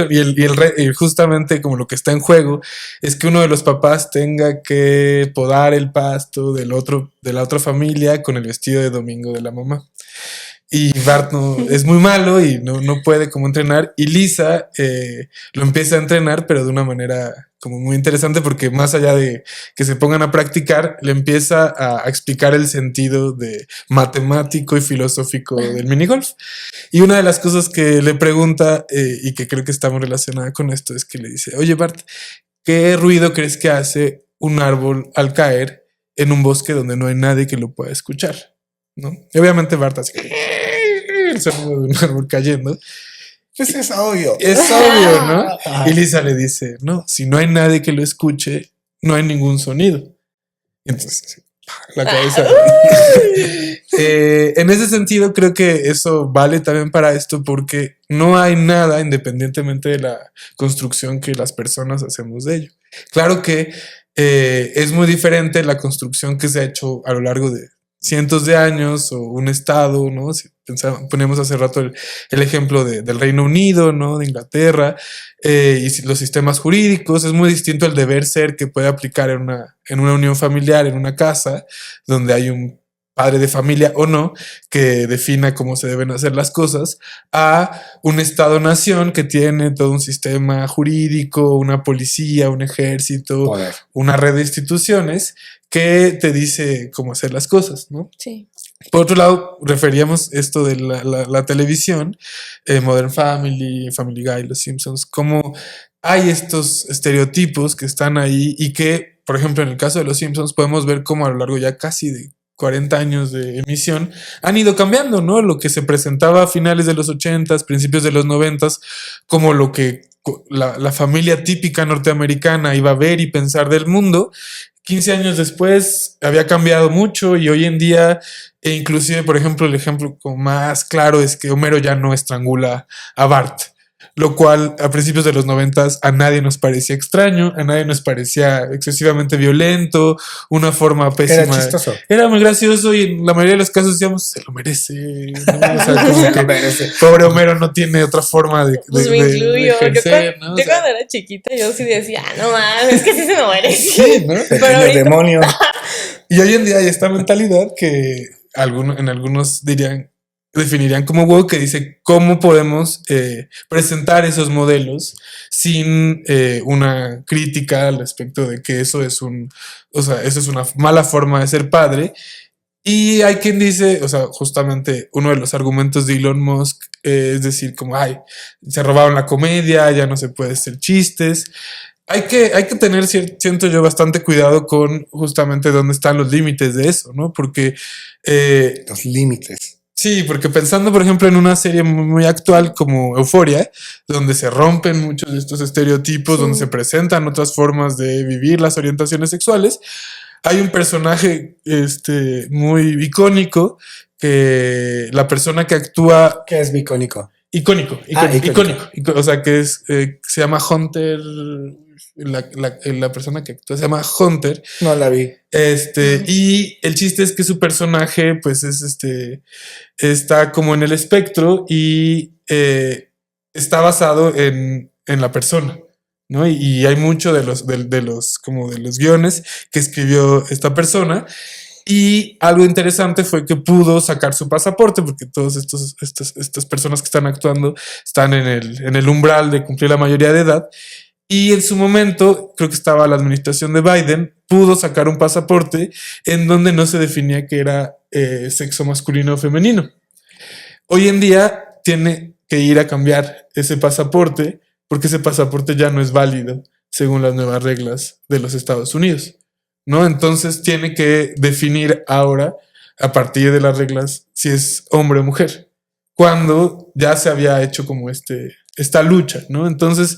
[SPEAKER 3] y justamente como lo que está en juego es que uno de los papás tenga que podar el pasto de la otra familia con el vestido de domingo de la mamá. Y Bart es muy malo y no puede como entrenar. Y Lisa lo empieza a entrenar, pero de una manera como muy interesante, porque más allá de que se pongan a practicar, le empieza a explicar el sentido de matemático y filosófico del minigolf. Y una de las cosas que le pregunta, y que creo que está muy relacionada con esto, es que le dice, oye Bart, ¿qué ruido crees que hace un árbol al caer en un bosque donde no hay nadie que lo pueda escuchar? ¿No? Y obviamente Bart así el sonido de un árbol cayendo.
[SPEAKER 1] Pues es obvio.
[SPEAKER 3] Es obvio, ¿no? Y Lisa le dice, no, si no hay nadie que lo escuche, no hay ningún sonido. Y entonces, la cabeza. En ese sentido, creo que eso vale también para esto, porque no hay nada independientemente de la construcción que las personas hacemos de ello. Claro que es muy diferente la construcción que se ha hecho a lo largo de cientos de años o un estado, ¿no? Si ponemos hace rato el ejemplo del Reino Unido, ¿no? De Inglaterra, y los sistemas jurídicos, es muy distinto el deber ser que puede aplicar en una unión familiar, en una casa, donde hay un padre de familia o no, que defina cómo se deben hacer las cosas, a un Estado-nación que tiene todo un sistema jurídico, una policía, un ejército,
[SPEAKER 1] Poder.
[SPEAKER 3] una red de instituciones que te dice cómo hacer las cosas, ¿no?
[SPEAKER 2] Sí.
[SPEAKER 3] Por otro lado, referíamos esto de la televisión, Modern Family, Family Guy, Los Simpsons, como hay estos estereotipos que están ahí y que, por ejemplo, en el caso de Los Simpsons, podemos ver cómo a lo largo ya casi de 40 años de emisión han ido cambiando, ¿no? Lo que se presentaba a finales de los 80s, principios de los 90s, como lo que la familia típica norteamericana iba a ver y pensar del mundo. 15 años después había cambiado mucho y hoy en día, e inclusive, por ejemplo, el ejemplo más claro es que Homero ya no estrangula a Bart, lo cual a principios de los 90s a nadie nos parecía extraño, a nadie nos parecía excesivamente violento, una forma pésima.
[SPEAKER 1] Era chistoso.
[SPEAKER 3] Era muy gracioso y en la mayoría de los casos decíamos, se lo merece, ¿no? O sea, como
[SPEAKER 1] Se
[SPEAKER 3] que
[SPEAKER 1] lo merece.
[SPEAKER 3] pobre Homero no tiene otra forma de
[SPEAKER 2] Pues me incluyo.
[SPEAKER 3] ejercer, ¿no? O
[SPEAKER 2] Yo
[SPEAKER 3] sea,
[SPEAKER 2] cuando era chiquita, yo sí decía, no mames, es que sí se me merece.
[SPEAKER 3] sí, ¿no?
[SPEAKER 1] Pequeño
[SPEAKER 2] ahorita-
[SPEAKER 1] demonio.
[SPEAKER 3] Y hoy en día hay esta mentalidad que en algunos definirían como woke, que dice cómo podemos presentar esos modelos sin una crítica al respecto de que eso es eso es una mala forma de ser padre. Y hay quien dice, o sea, justamente uno de los argumentos de Elon Musk es decir, como, ay, se robaron la comedia, ya no se puede hacer chistes. Hay que tener, siento yo, bastante cuidado con justamente dónde están los límites de eso, ¿no? Porque
[SPEAKER 1] Los límites.
[SPEAKER 3] sí, porque pensando, por ejemplo, en una serie muy actual como Euphoria, donde se rompen muchos de estos estereotipos,
[SPEAKER 2] Sí.
[SPEAKER 3] donde se presentan otras formas de vivir las orientaciones sexuales, hay un personaje muy icónico, que la persona que actúa...
[SPEAKER 1] ¿Qué es bicónico?
[SPEAKER 3] Icónico. O sea, que se llama Hunter... la persona que actúa se llama Hunter.
[SPEAKER 1] No la vi.
[SPEAKER 3] Y el chiste es que su personaje, pues, está como en el espectro y está basado en la persona, ¿no? Y hay mucho de los guiones que escribió esta persona. Y algo interesante fue que pudo sacar su pasaporte, porque todas estas personas que están actuando están en el umbral de cumplir la mayoría de edad. Y en su momento, creo que estaba la administración de Biden, pudo sacar un pasaporte en donde no se definía que era sexo masculino o femenino. Hoy en día tiene que ir a cambiar ese pasaporte porque ese pasaporte ya no es válido según las nuevas reglas de los Estados Unidos, ¿no? Entonces tiene que definir ahora, a partir de las reglas, si es hombre o mujer, cuando ya se había hecho como esta lucha, ¿no? Entonces,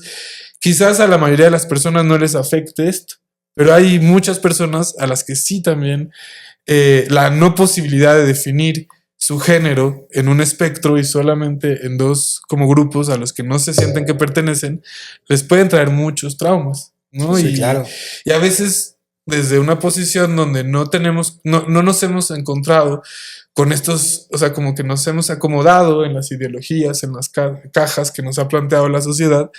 [SPEAKER 3] quizás a la mayoría de las personas no les afecte esto, pero hay muchas personas a las que sí también la no posibilidad de definir su género en un espectro y solamente en dos como grupos a los que no se sienten que pertenecen, les pueden traer muchos traumas, ¿no?
[SPEAKER 1] Sí, claro.
[SPEAKER 3] Y a veces desde una posición donde no nos hemos encontrado con estos, o sea, como que nos hemos acomodado en las ideologías, en las cajas que nos ha planteado la sociedad,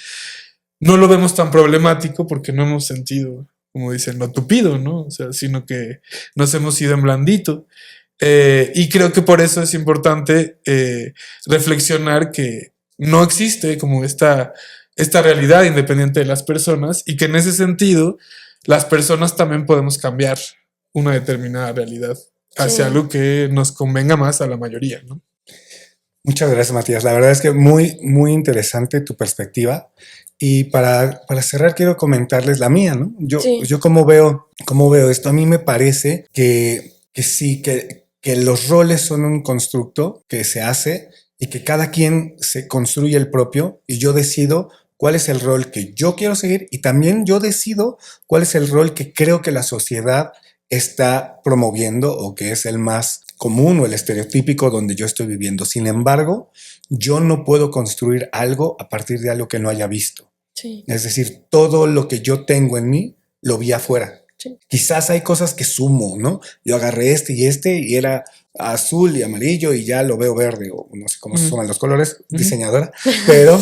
[SPEAKER 3] no lo vemos tan problemático porque no hemos sentido, como dicen, lo tupido, ¿no? O sea, sino que nos hemos ido en blandito. Y creo que por eso es importante reflexionar que no existe como esta realidad independiente de las personas y que en ese sentido las personas también podemos cambiar una determinada realidad hacia algo que nos convenga más a la mayoría, ¿no?
[SPEAKER 1] Muchas gracias, Matías. La verdad es que muy, muy interesante tu perspectiva. Y para cerrar, quiero comentarles la mía, ¿no? Yo cómo veo esto. A mí me parece que sí, que los roles son un constructo que se hace y que cada quien se construye el propio y yo decido cuál es el rol que yo quiero seguir y también yo decido cuál es el rol que creo que la sociedad está promoviendo o que es el más común o el estereotípico donde yo estoy viviendo. Sin embargo, yo no puedo construir algo a partir de algo que no haya visto.
[SPEAKER 2] Sí.
[SPEAKER 1] Es decir, todo lo que yo tengo en mí lo vi afuera. Sí. Quizás hay cosas que sumo, ¿no? Yo agarré y era azul y amarillo y ya lo veo verde o no sé cómo se suman los colores, diseñadora, pero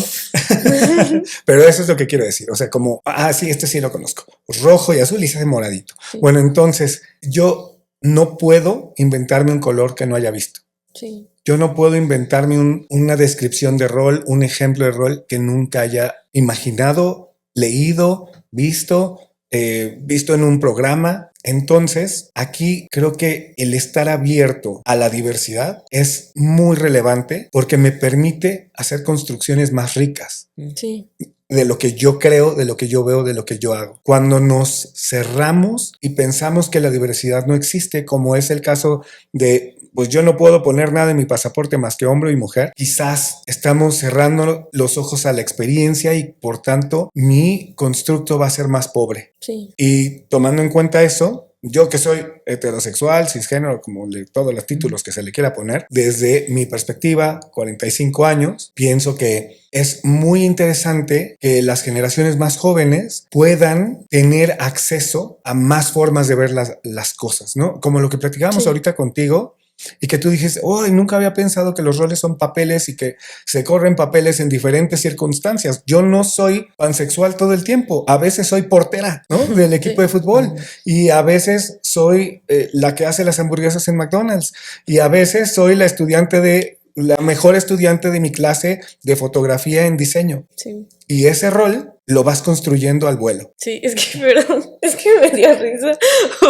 [SPEAKER 1] eso es lo que quiero decir. O sea, como, sí, sí lo conozco. Rojo y azul y se hace moradito. Sí. Bueno, entonces yo no puedo inventarme un color que no haya visto.
[SPEAKER 2] Sí.
[SPEAKER 1] Yo no puedo inventarme una descripción de rol, un ejemplo de rol que nunca haya imaginado, leído, visto en un programa. Entonces, aquí creo que el estar abierto a la diversidad es muy relevante porque me permite hacer construcciones más ricas.
[SPEAKER 2] Sí.
[SPEAKER 1] De lo que yo creo, de lo que yo veo, de lo que yo hago. Cuando nos cerramos y pensamos que la diversidad no existe, como es el caso de, pues yo no puedo poner nada en mi pasaporte más que hombre y mujer, quizás estamos cerrando los ojos a la experiencia y por tanto mi constructo va a ser más pobre.
[SPEAKER 2] Sí.
[SPEAKER 1] Y tomando en cuenta eso, yo que soy heterosexual, cisgénero, como todos los títulos que se le quiera poner, desde mi perspectiva, 45 años, pienso que es muy interesante que las generaciones más jóvenes puedan tener acceso a más formas de ver las cosas, ¿no? Como lo que platicábamos ahorita contigo, y que tú dices, nunca había pensado que los roles son papeles y que se corren papeles en diferentes circunstancias. Yo no soy pansexual todo el tiempo. A veces soy portera, ¿no? Del equipo de fútbol y a veces soy la que hace las hamburguesas en McDonald's y a veces soy la mejor estudiante de mi clase de fotografía en diseño.
[SPEAKER 2] Sí.
[SPEAKER 1] Y ese rol lo vas construyendo al vuelo.
[SPEAKER 2] Sí, es que me dio risa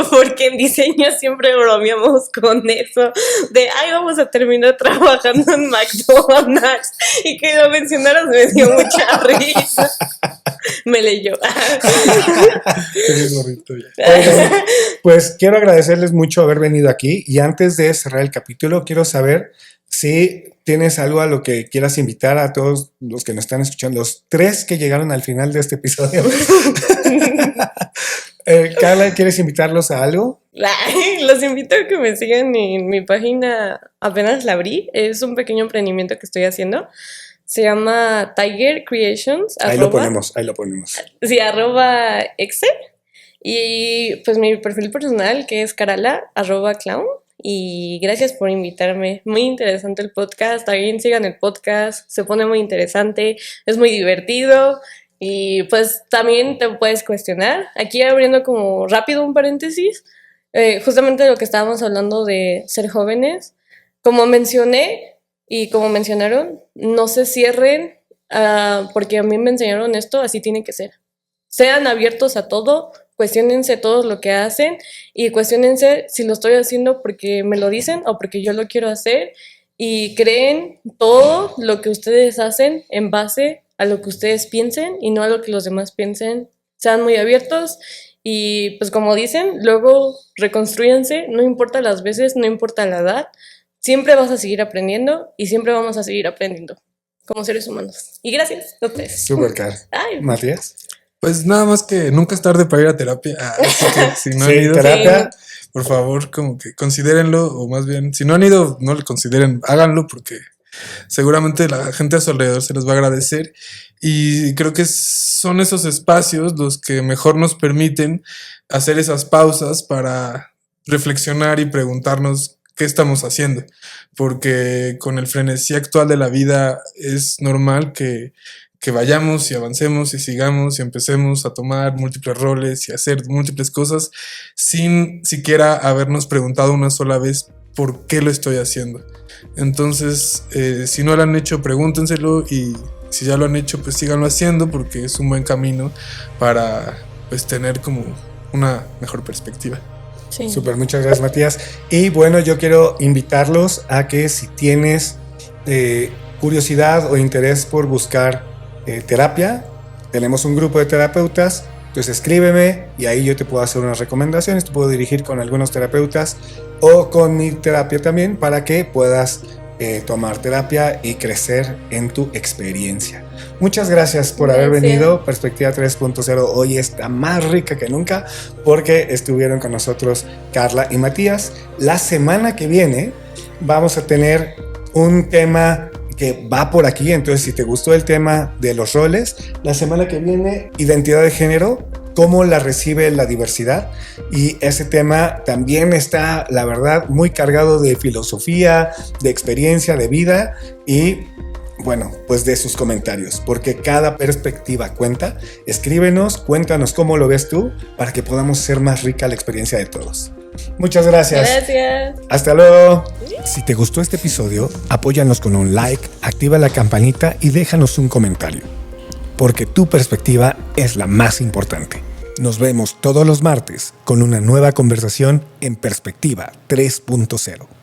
[SPEAKER 2] porque en diseño siempre bromeamos con eso de, vamos a terminar trabajando en McDonald's y que lo mencionaras me dio mucha risa. Me leyó.
[SPEAKER 1] Pues quiero agradecerles mucho haber venido aquí y antes de cerrar el capítulo quiero saber si tienes algo a lo que quieras invitar a todos los que nos están escuchando, los 3 que llegaron al final de este episodio. Carla, ¿quieres invitarlos a algo?
[SPEAKER 2] Los invito a que me sigan en mi página, apenas la abrí, es un pequeño emprendimiento que estoy haciendo. se llama Tiger Creations.
[SPEAKER 1] Ahí lo ponemos.
[SPEAKER 2] Sí, @exe. Y pues mi perfil personal, que es Carala, @clown. Y gracias por invitarme. Muy interesante el podcast. También sigan el podcast. Se pone muy interesante. Es muy divertido. Y pues también te puedes cuestionar. Aquí abriendo como rápido un paréntesis. Justamente lo que estábamos hablando de ser jóvenes. Como mencioné y como mencionaron, no se cierren porque a mí me enseñaron esto, así tiene que ser. Sean abiertos a todo. Cuestiónense todo lo que hacen y cuestiónense si lo estoy haciendo porque me lo dicen o porque yo lo quiero hacer, y creen todo lo que ustedes hacen en base a lo que ustedes piensen y no a lo que los demás piensen. Sean muy abiertos y pues como dicen, luego reconstrúyanse, no importa las veces, no importa la edad, siempre vas a seguir aprendiendo y siempre vamos a seguir aprendiendo como seres humanos. Y gracias a ustedes.
[SPEAKER 1] Súper, Car. Matías.
[SPEAKER 3] Pues nada más que nunca es tarde para ir a terapia. Así que si no han ido,
[SPEAKER 1] terapia.
[SPEAKER 3] Por favor, como que considérenlo, o más bien, si no han ido, no lo consideren, háganlo, porque seguramente la gente a su alrededor se los va a agradecer. Y creo que son esos espacios los que mejor nos permiten hacer esas pausas para reflexionar y preguntarnos qué estamos haciendo. Porque con el frenesí actual de la vida es normal que vayamos y avancemos y sigamos y empecemos a tomar múltiples roles y hacer múltiples cosas sin siquiera habernos preguntado una sola vez por qué lo estoy haciendo. Entonces, si no lo han hecho, pregúntenselo, y si ya lo han hecho, pues síganlo haciendo, porque es un buen camino para pues tener como una mejor perspectiva.
[SPEAKER 2] Sí.
[SPEAKER 1] Súper, muchas gracias, Matías. Y bueno, yo quiero invitarlos a que si tienes curiosidad o interés por buscar terapia, tenemos un grupo de terapeutas, entonces escríbeme y ahí yo te puedo hacer unas recomendaciones, te puedo dirigir con algunos terapeutas o con mi terapia también, para que puedas tomar terapia y crecer en tu experiencia. Muchas gracias por haber venido. Perspectiva 3.0 hoy está más rica que nunca porque estuvieron con nosotros Carla y Matías. La semana que viene vamos a tener un tema que va por aquí, entonces si te gustó el tema de los roles, la semana que viene, identidad de género, cómo la recibe la diversidad, y ese tema también está, la verdad, muy cargado de filosofía, de experiencia, de vida y bueno, pues de sus comentarios, porque cada perspectiva cuenta. Escríbenos, cuéntanos cómo lo ves tú, para que podamos hacer más rica la experiencia de todos. Muchas gracias.
[SPEAKER 2] Gracias.
[SPEAKER 1] Hasta luego. Si te gustó este episodio, apóyanos con un like, activa la campanita y déjanos un comentario, porque tu perspectiva es la más importante. Nos vemos todos los martes con una nueva conversación en Perspectiva 3.0.